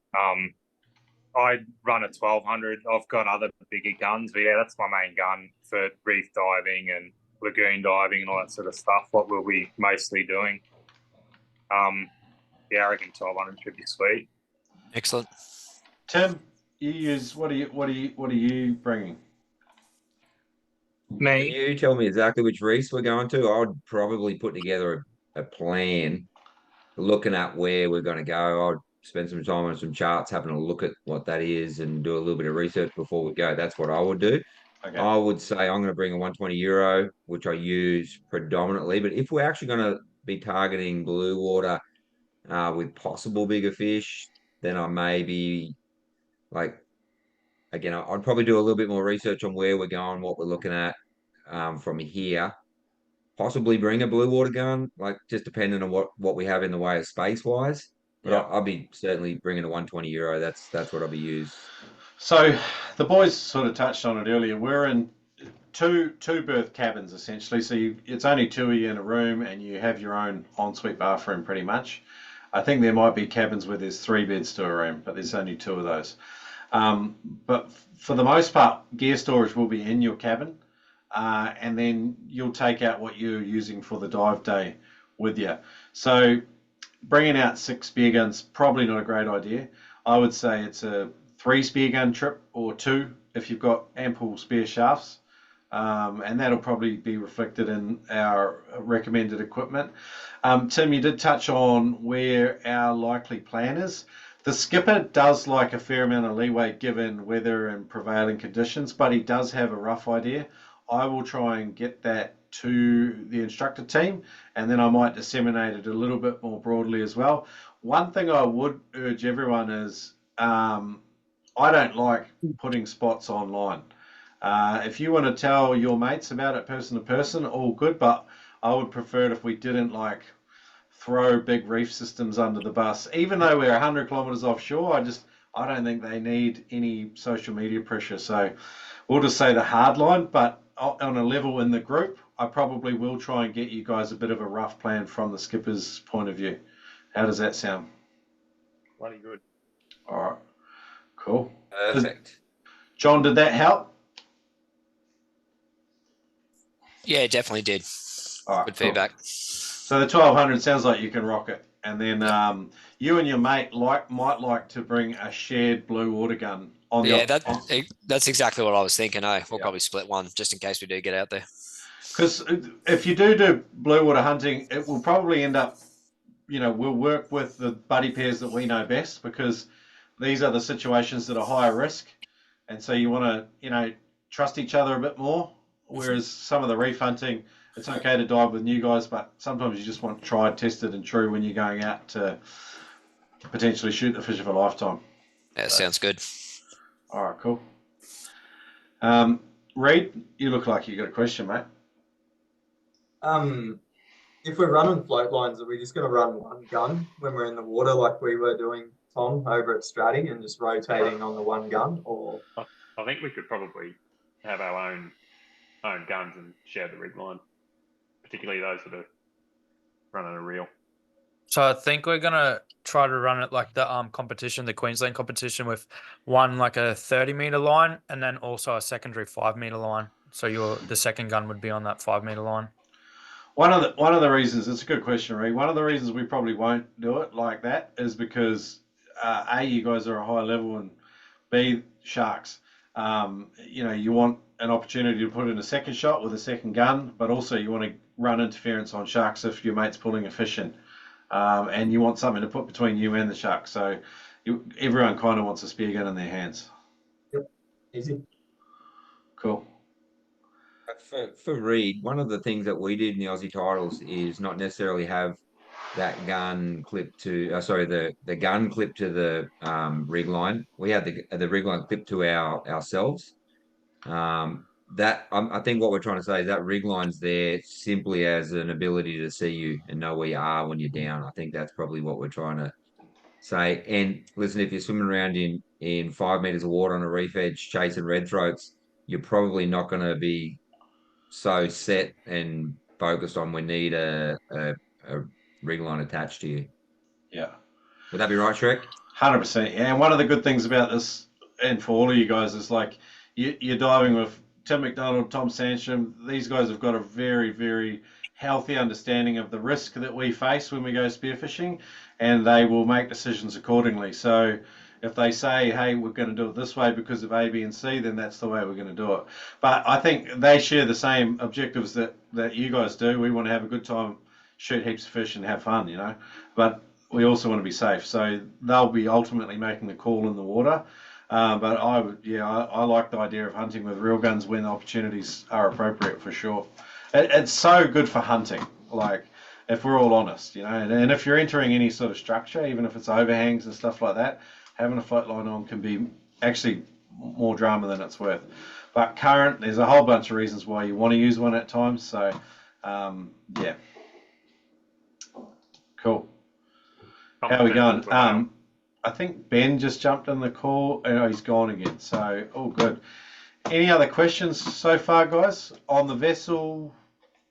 S11: I run a 1200. I've got other bigger guns, but yeah, that's my main gun for reef diving and lagoon diving and all that sort of stuff. What we'll be mostly doing. Yeah, I reckon 1200 should be sweet.
S8: Excellent.
S2: Tim, you use what are you bringing?
S11: Me.
S3: Can you tell me exactly which reefs we're going to? I would probably put together a plan, looking at where we're going to go. I'd spend some time on some charts, having a look at what that is, and do a little bit of research before we go. That's what I would do.
S2: Okay.
S3: I would say I'm going to bring a 120 euro, which I use predominantly. But if we're actually going to be targeting blue water with possible bigger fish, then I may be again, I'd probably do a little bit more research on where we're going, what we're looking at from here. Possibly bring a blue water gun, just depending on what we have in the way of space wise. But
S2: Yeah.
S3: I'll be certainly bringing a 120 euro. That's what I'll be used.
S2: So the boys sort of touched on it earlier. We're in two berth cabins essentially. So it's only two of you in a room, and you have your own ensuite bathroom pretty much. I think there might be cabins where there's 3 beds to a room, but there's only 2 of those. But for the most part, gear storage will be in your cabin, and then you'll take out what you're using for the dive day with you. So bringing out 6 spear guns, probably not a great idea. I would say it's a 3 spear gun trip, or 2 if you've got ample spare shafts, and that'll probably be reflected in our recommended equipment. Tim, you did touch on where our likely plan is. The skipper does like a fair amount of leeway given weather and prevailing conditions, but he does have a rough idea. I will try and get that to the instructor team, and then I might disseminate it a little bit more broadly as well. One thing I would urge everyone is I don't like putting spots online. If you want to tell your mates about it person to person, all good, but I would prefer it if we didn't throw big reef systems under the bus. Even though we're 100 kilometers offshore, I don't think they need any social media pressure. So we'll just say the Hardline, but on a level in the group, I probably will try and get you guys a bit of a rough plan from the skipper's point of view. How does that sound?
S11: Bloody good.
S2: All right. Cool.
S3: Perfect.
S2: John, did that help?
S8: Yeah, it definitely did.
S2: All right,
S8: good
S2: cool.
S8: feedback.
S2: So the 1200 sounds like you can rock it. And then you and your mate might like to bring a shared blue water gun on.
S8: That's exactly what I was thinking. We'll probably split one just in case we do get out there.
S2: Because if you do blue water hunting, it will probably end up, we'll work with the buddy pairs that we know best, because these are the situations that are higher risk. And so you want to, trust each other a bit more. Whereas some of the reef hunting, it's okay to dive with new guys, but sometimes you just want tried, tested and true when you're going out to potentially shoot the fish of a lifetime.
S8: Yeah, sounds good.
S2: All right, cool. Reed, you look like you got a question, mate.
S9: if we're running float lines, are we just going to run one gun when we're in the water like we were doing, Tom, over at Stratty, and just rotating on the one gun? Or
S1: I think we could probably have our own guns and share the rig line, particularly those that are running a reel.
S5: So I think we're gonna try to run it like the competition, the Queensland competition, with one like a 30-meter line and then also a secondary 5-meter line. So the second gun would be on that 5-meter line.
S2: One of the reasons, it's a good question, Reed. One of the reasons we probably won't do it like that is because A, you guys are a high level, and B, sharks. You want an opportunity to put in a second shot with a second gun, but also you want to run interference on sharks if your mate's pulling a fish in. And you want something to put between you and the shark. So everyone kind of wants a spear gun in their hands.
S9: Yep, easy.
S2: Cool.
S3: For Reed, one of the things that we did in the Aussie titles is not necessarily have that gun clipped to, the gun clipped to the rig line. We had the rig line clipped to ourselves. I think what we're trying to say is that rig line's there simply as an ability to see you and know where you are when you're down. I think that's probably what we're trying to say. And listen, if you're swimming around in 5 meters of water on a reef edge chasing red throats, you're probably not going to be so set and focused on we need a rig line attached to you.
S2: Yeah.
S3: Would that be right, Shrek?
S2: 100%. Yeah. And one of the good things about this, and for all of you guys, is like you're diving with Tim McDonald, Tom Sandstrom. These guys have got a very, very healthy understanding of the risk that we face when we go spearfishing, and they will make decisions accordingly. So if they say, hey, we're going to do it this way because of A, B, and C, then that's the way we're going to do it. But I think they share the same objectives that you guys do. We want to have a good time, shoot heaps of fish, and have fun, But we also want to be safe. So they'll be ultimately making the call in the water. But I like the idea of hunting with real guns when opportunities are appropriate, for sure. It's so good for hunting, like, if we're all honest, and if you're entering any sort of structure, even if it's overhangs and stuff like that, having a float line on can be actually more drama than it's worth. But current, there's a whole bunch of reasons why you want to use one at times. So, yeah. Cool. How are we going? I think Ben just jumped in the call. Oh, he's gone again. So, all good. Any other questions so far, guys, on the vessel,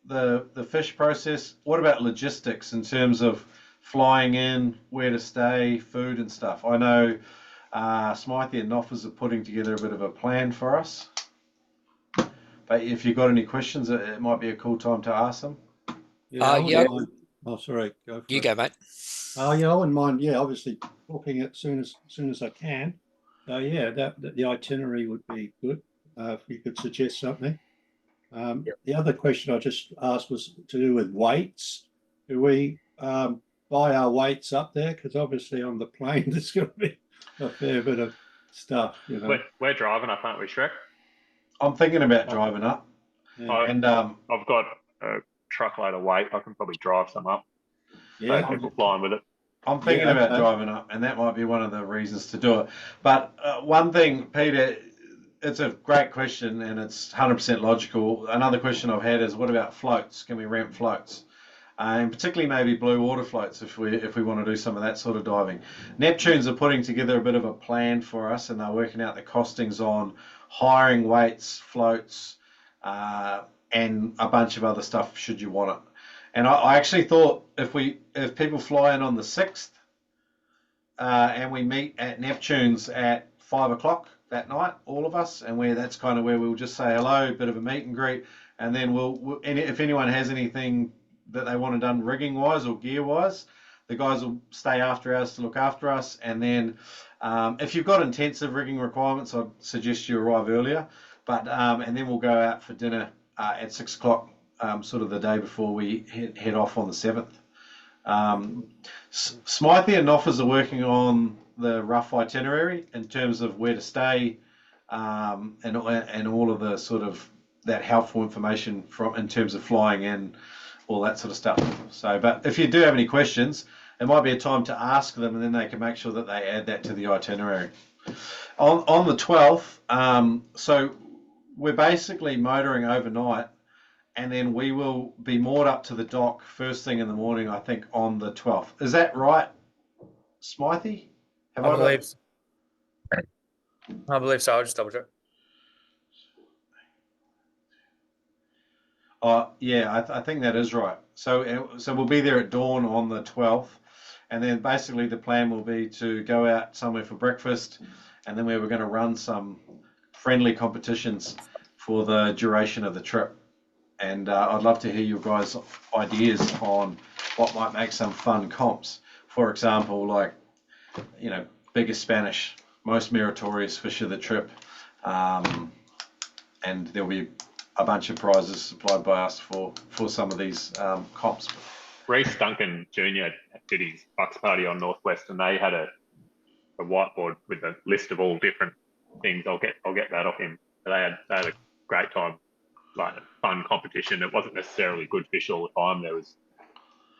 S2: the fish process? What about logistics in terms of flying in, where to stay, food and stuff? I know Smythe and Noffers are putting together a bit of a plan for us. But if you've got any questions, it might be a cool time to ask them.
S7: Yeah. Oh, sorry. Go for
S8: You
S7: it.
S8: go, mate.
S7: Yeah, I wouldn't mind. Yeah, obviously booking it soon as I can. So yeah, that the itinerary would be good if you could suggest something. The other question I just asked was to do with weights. Do we buy our weights up there? Because obviously on the plane there's going to be a fair bit of stuff.
S1: We're driving up, aren't we, Shrek?
S2: I'm thinking about driving up.
S7: Yeah.
S2: And
S1: I've got a truckload of weight. I can probably drive some up.
S7: Yeah,
S1: Save people flying with it.
S2: I'm thinking about driving up, and that might be one of the reasons to do it. But one thing, Peter, it's a great question, and it's 100% logical. Another question I've had is, what about floats? Can we rent floats? And particularly maybe blue water floats if we want to do some of that sort of diving. Neptunes are putting together a bit of a plan for us, and they're working out the costings on hiring weights, floats, and a bunch of other stuff should you want it. And I actually thought if people fly in on the 6th and we meet at Neptune's at 5 o'clock that night, all of us, and that's kind of where we'll just say hello, a bit of a meet and greet, and then and if anyone has anything that they want done rigging wise or gear wise, the guys will stay after hours to look after us. And then if you've got intensive rigging requirements, I'd suggest you arrive earlier. But and then we'll go out for dinner at 6 o'clock. Sort of the day before we head off on the 7th. Smythe and Noffers are working on the rough itinerary in terms of where to stay and all of the sort of that helpful information in terms of flying in, all that sort of stuff. So, but if you do have any questions, it might be a time to ask them, and then they can make sure that they add that to the itinerary. On the 12th, so we're basically motoring overnight. and then we will be moored up to the dock first thing in the morning, I think, on the 12th. Is that right, Smythe?
S5: I believe so. I'll just double check.
S2: Yeah, I think that is right. So we'll be there at dawn on the 12th, and then basically the plan will be to go out somewhere for breakfast, and then we were going to run some friendly competitions for the duration of the trip. And I'd love to hear your guys' ideas on what might make some fun comps. For example, like, biggest Spanish, most meritorious fish of the trip, and there'll be a bunch of prizes supplied by us for some of these comps.
S1: Reece Duncan Jr. did his Bucks party on Northwest, and they had a whiteboard with a list of all different things. I'll get that off him. But they had a great time, like a fun competition. It wasn't necessarily good fish all the time. There was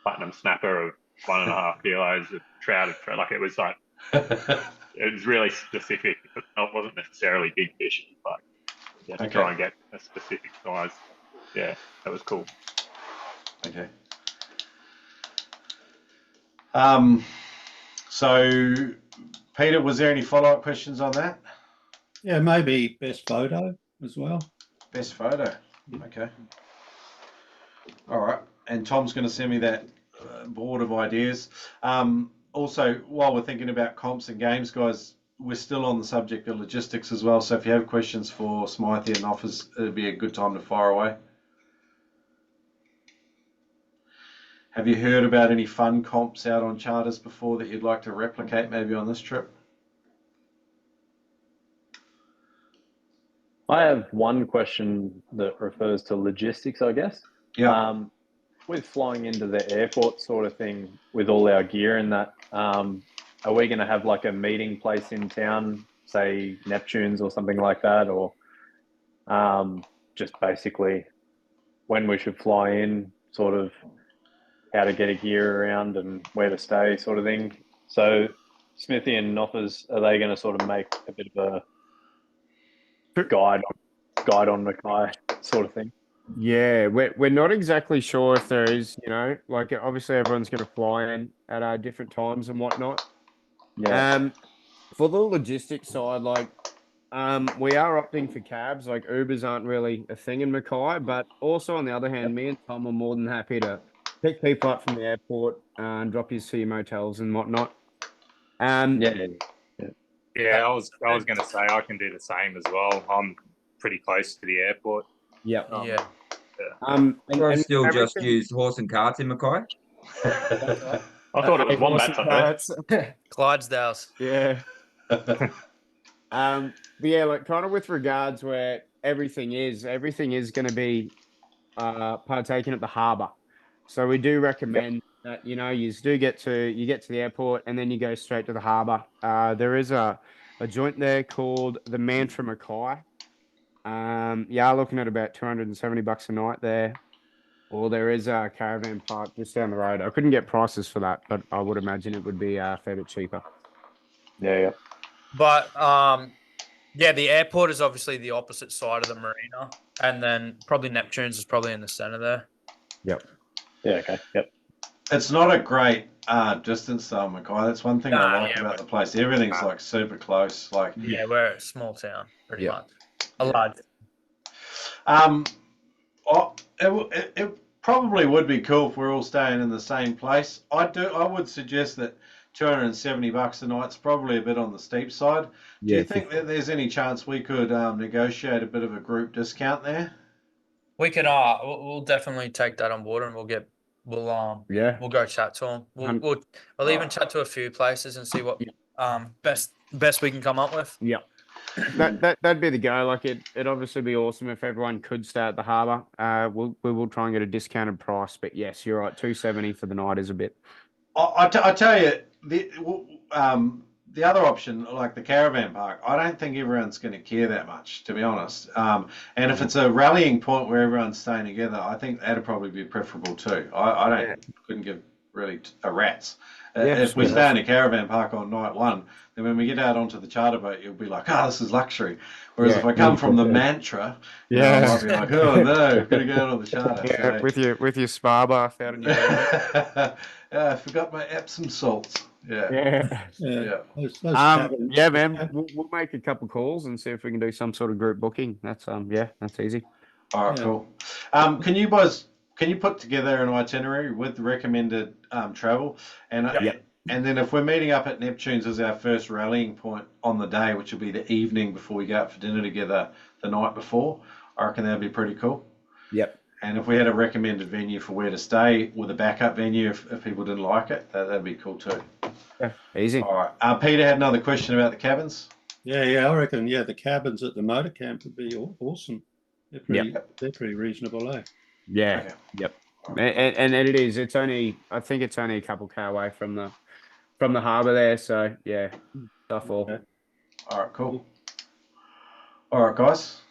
S1: platinum snapper of 1.5 kilos, a trout, like it was like it was really specific. It wasn't necessarily big fish, but you had to try and get a specific size. Yeah, that was cool.
S2: Okay. So, Peter, was there any follow-up questions on that?
S7: Yeah, maybe best photo as well.
S2: Best photo. Okay. All right. And Tom's going to send me that board of ideas. Also, while we're thinking about comps and games, guys, we're still on the subject of logistics as well. So if you have questions for Smythe and offers, it'd be a good time to fire away. Have you heard about any fun comps out on charters before that you'd like to replicate maybe on this trip?
S6: I have one question that refers to logistics, I guess.
S2: Yeah.
S6: With flying into the airport sort of thing with all our gear and that, are we going to have like a meeting place in town, say Neptune's or something like that, or just basically when we should fly in, sort of how to get a gear around and where to stay sort of thing? So Smithy and Offers, are they going to sort of make a bit of a guide on Mackay sort of thing?
S4: Yeah, we're not exactly sure if there is, like obviously everyone's going to fly in at different times and whatnot.
S6: Yeah.
S4: For the logistics side, like, we are opting for cabs. Like Ubers aren't really a thing in Mackay, but also on the other hand, me and Tom are more than happy to pick people up from the airport and drop you to your motels and whatnot.
S11: Yeah, I was going to say I can do the same as well. I'm pretty close to the airport.
S4: Yeah.
S3: I still just use horse and carts in Mackay.
S1: I thought it was wombats up there.
S5: Clydesdales.
S4: Yeah. But yeah, like kind of with regards where everything is going to be partaken at the harbour. So we do recommend that you get to the airport and then you go straight to the harbour. There is a joint there called the Mantra Mackay. Looking at about $270 a night there. Or there is a caravan park just down the road. I couldn't get prices for that, but I would imagine it would be a fair bit cheaper.
S6: Yeah.
S5: But the airport is obviously the opposite side of the marina, and then probably Neptune's is probably in the center there.
S4: Yep.
S6: Yeah. Okay. Yep.
S2: It's not a great distance though, Mackay. That's one thing I like about the place. Everything's like super close. Like
S5: we're a small town, pretty much. A large.
S2: It probably would be cool if we're all staying in the same place. I would suggest that $270 a night's probably a bit on the steep side. Do you think that there's any chance we could negotiate a bit of a group discount there?
S5: We can. We'll definitely take that on board, and we'll go chat to them. We'll even chat to a few places and see what best we can come up with.
S4: Yeah. That'd be the go. Like it'd obviously be awesome if everyone could stay at the harbour. We will try and get a discounted price, but yes, you're right. $270 for the night is a bit.
S2: I tell you, the other option, like the caravan park, I don't think everyone's going to care that much, to be honest. And if it's a rallying point where everyone's staying together, I think that'd probably be preferable too. I couldn't give really are rats.
S4: Yeah,
S2: If we
S4: sweet.
S2: stay in a caravan park on night one, then when we get out onto the charter boat, you'll be like, this is luxury. Whereas
S4: Yeah.
S2: if I come from the Mantra, I
S4: Yeah.
S2: might be like, oh no, got to go out on the charter.
S4: Yeah,
S2: So-
S4: with your spa bath out in your
S2: yeah, I forgot my Epsom salts. Yeah.
S4: Yeah.
S2: Yeah.
S7: Those cabins,
S4: Yeah, man. We'll make a couple calls and see if we can do some sort of group booking. That's that's easy.
S2: All right,
S7: Yeah.
S2: cool. Can you put together an itinerary with the recommended travel, and
S4: Yep.
S2: and then if we're meeting up at Neptune's as our first rallying point on the day, which will be the evening before we go out for dinner together the night before, I reckon that'd be pretty cool.
S4: Yep.
S2: And if we had a recommended venue for where to stay with a backup venue, if people didn't like it, that'd be cool too.
S4: Yeah, easy.
S2: All right. Peter had another question about the cabins.
S7: Yeah, I reckon. Yeah, the cabins at the motor camp would be awesome. They're pretty reasonable, eh?
S4: Yeah.
S2: Okay.
S4: Yep. And it is. It's only. I think it's only a couple K away from the harbour there. So yeah, stuff all.
S7: Okay.
S2: All right, cool. All right, guys.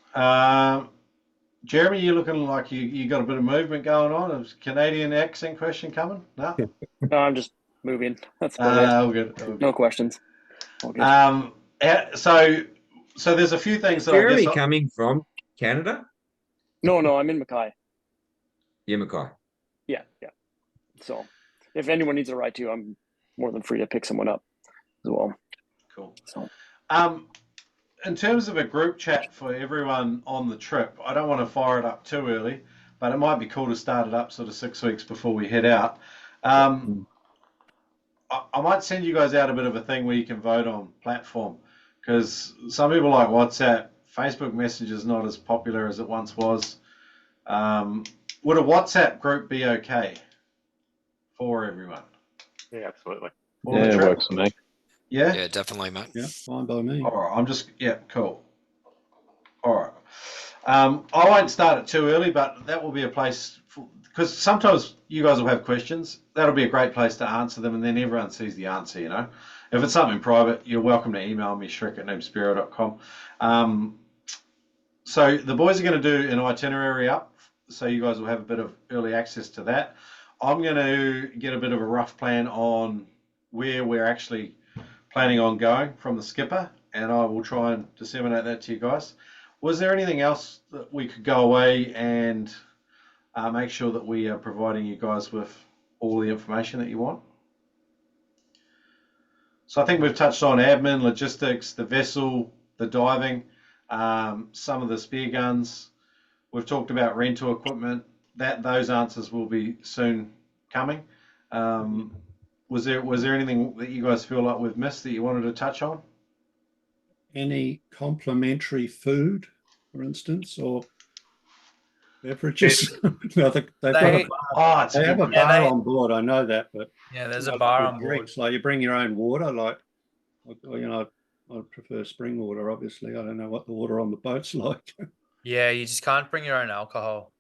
S2: Jeremy, you looking like you got a bit of movement going on. Is Canadian accent question coming? No.
S10: No, I'm just moving. That's about it.
S2: All good. All good.
S10: No questions. All good.
S2: So there's a few things that
S3: Jeremy
S2: I guess.
S3: coming from Canada?
S10: No, I'm in Mackay.
S3: Yeah, Mackay.
S10: Yeah. So if anyone needs a ride too, I'm more than free to pick someone up as well.
S2: Cool.
S10: So
S2: In terms of a group chat for everyone on the trip, I don't want to fire it up too early, but it might be cool to start it up sort of 6 weeks before we head out. I might send you guys out a bit of a thing where you can vote on platform, because some people like WhatsApp. Facebook Messenger is not as popular as it once was. Would a WhatsApp group be okay for everyone?
S1: Yeah, absolutely.
S2: For the
S6: it
S2: trip?
S6: works for me.
S2: Yeah?
S8: Yeah, definitely, mate.
S7: Yeah, fine by me.
S2: All right, cool. All right. I won't start it too early, but that will be a place, because sometimes you guys will have questions. That'll be a great place to answer them, and then everyone sees the answer, you know. If it's something private, you're welcome to email me, shrek@noobspearo.com. So the boys are going to do an itinerary up, so you guys will have a bit of early access to that. I'm going to get a bit of a rough plan on where we're actually planning on going from the skipper, and I will try and disseminate that to you guys. Was there anything else that we could go away and make sure that we are providing you guys with all the information that you want? So I think we've touched on admin, logistics, the vessel, the diving, some of the spear guns. We've talked about rental equipment. Those answers will be soon coming. Was there anything that you guys feel like we've missed that you wanted to touch on?
S7: Any complimentary food, for instance, or beverages? No, they have a bar on board. I know that, but
S5: Yeah, there's a bar on board.
S7: drinks, like you bring your own water. Like, I prefer spring water. Obviously, I don't know what the water on the boat's like.
S5: Yeah, you just can't bring your own alcohol.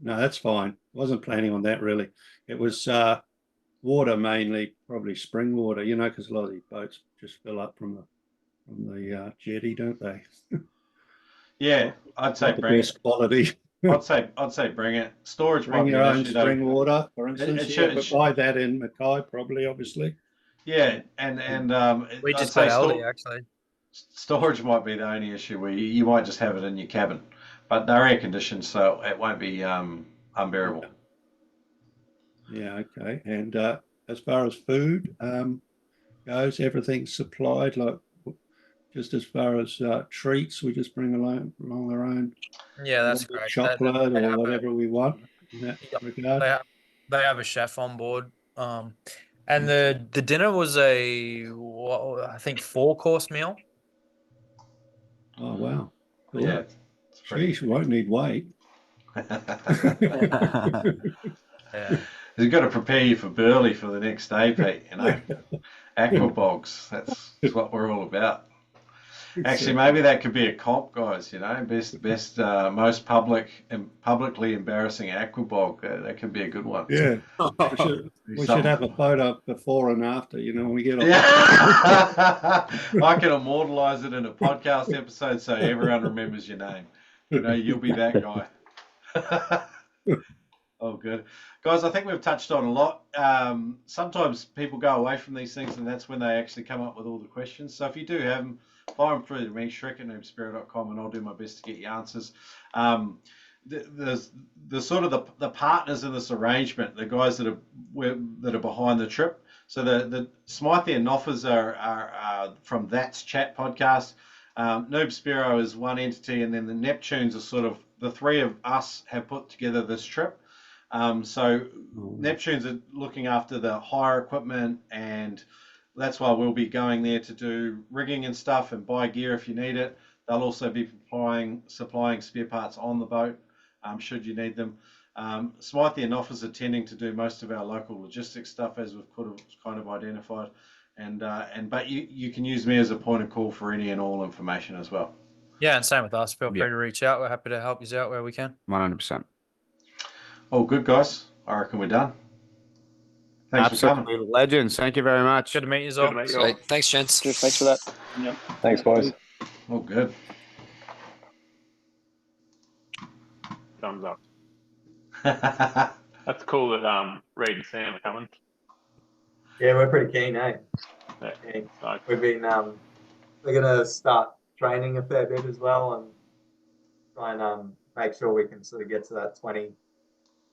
S7: No, that's fine. Wasn't planning on that really. It was water mainly, probably spring water. You know, because a lot of these boats just fill up from the jetty, don't they?
S2: Yeah, I'd say
S7: Not the
S2: bring
S7: best
S2: it.
S7: quality.
S2: I'd say bring it. Storage might
S7: Bring
S2: be
S7: your
S2: an
S7: own
S2: issue, though.
S7: spring water, for instance. But buy that in Mackay, probably, obviously.
S2: Yeah, and
S5: We
S2: I'd
S5: just
S2: say
S5: got Aldi actually.
S2: storage might be the only issue where you might just have it in your cabin, but they're air conditioned, so it won't be unbearable.
S7: Yeah, okay. And as far as food goes, everything's supplied. Like just as far as treats, we just bring along our own.
S5: Yeah, that's great.
S7: Chocolate
S5: They
S7: or
S5: have
S7: whatever we want in that regard.
S5: They have a chef on board. And the dinner was I think 4-course meal.
S7: Oh wow! Cool.
S2: Yeah, it's pretty.
S7: Geez, we won't need weight.
S5: Yeah.
S2: You've got to prepare you for Burley for the next day, Pete. You know, aqua bogs. That's what we're all about. Actually, maybe that could be a comp, guys. You know, best most publicly embarrassing aqua bog. That could be a good one.
S7: Yeah, we should have a photo before and after. You know, when we get off.
S2: Yeah. I can immortalize it in a podcast episode so everyone remembers your name. You know, you'll be that guy. Oh, good. Guys, I think we've touched on a lot. Sometimes people go away from these things, and that's when they actually come up with all the questions. So if you do have them, fire them through to me, shrek@noobspirit.com, and I'll do my best to get you answers. The sort of the partners in this arrangement, the guys that are behind the trip. So the Smythe and Noffers are from That's Chat podcast. Noob Spiro is one entity, and then the Neptunes are sort of the three of us have put together this trip. So Neptunes are looking after the hire equipment, and that's why we'll be going there to do rigging and stuff and buy gear if you need it. They'll also be supplying spare parts on the boat should you need them. Smythe and Offers are tending to do most of our local logistics stuff, as we've kind of identified. But you can use me as a point of call for any and all information as well.
S5: Yeah, and same with us. Feel free
S4: Yeah.
S5: to reach out. We're happy to help you out where we can.
S4: 100%.
S2: Oh, good, guys. I reckon we're done. Thanks for coming.
S4: Absolutely legends. Thank you very much.
S5: Good to meet you all.
S8: Sweet. Thanks, gents.
S10: Cheers, thanks for that.
S7: Yep.
S6: Thanks, boys.
S2: Oh, good.
S1: Thumbs up. That's cool that Reed and Sam are coming.
S9: Yeah, we're pretty keen, eh?
S1: Yeah.
S9: Keen.
S1: So,
S9: We've been we're gonna start training a fair bit as well, and try and make sure we can sort of get to that 20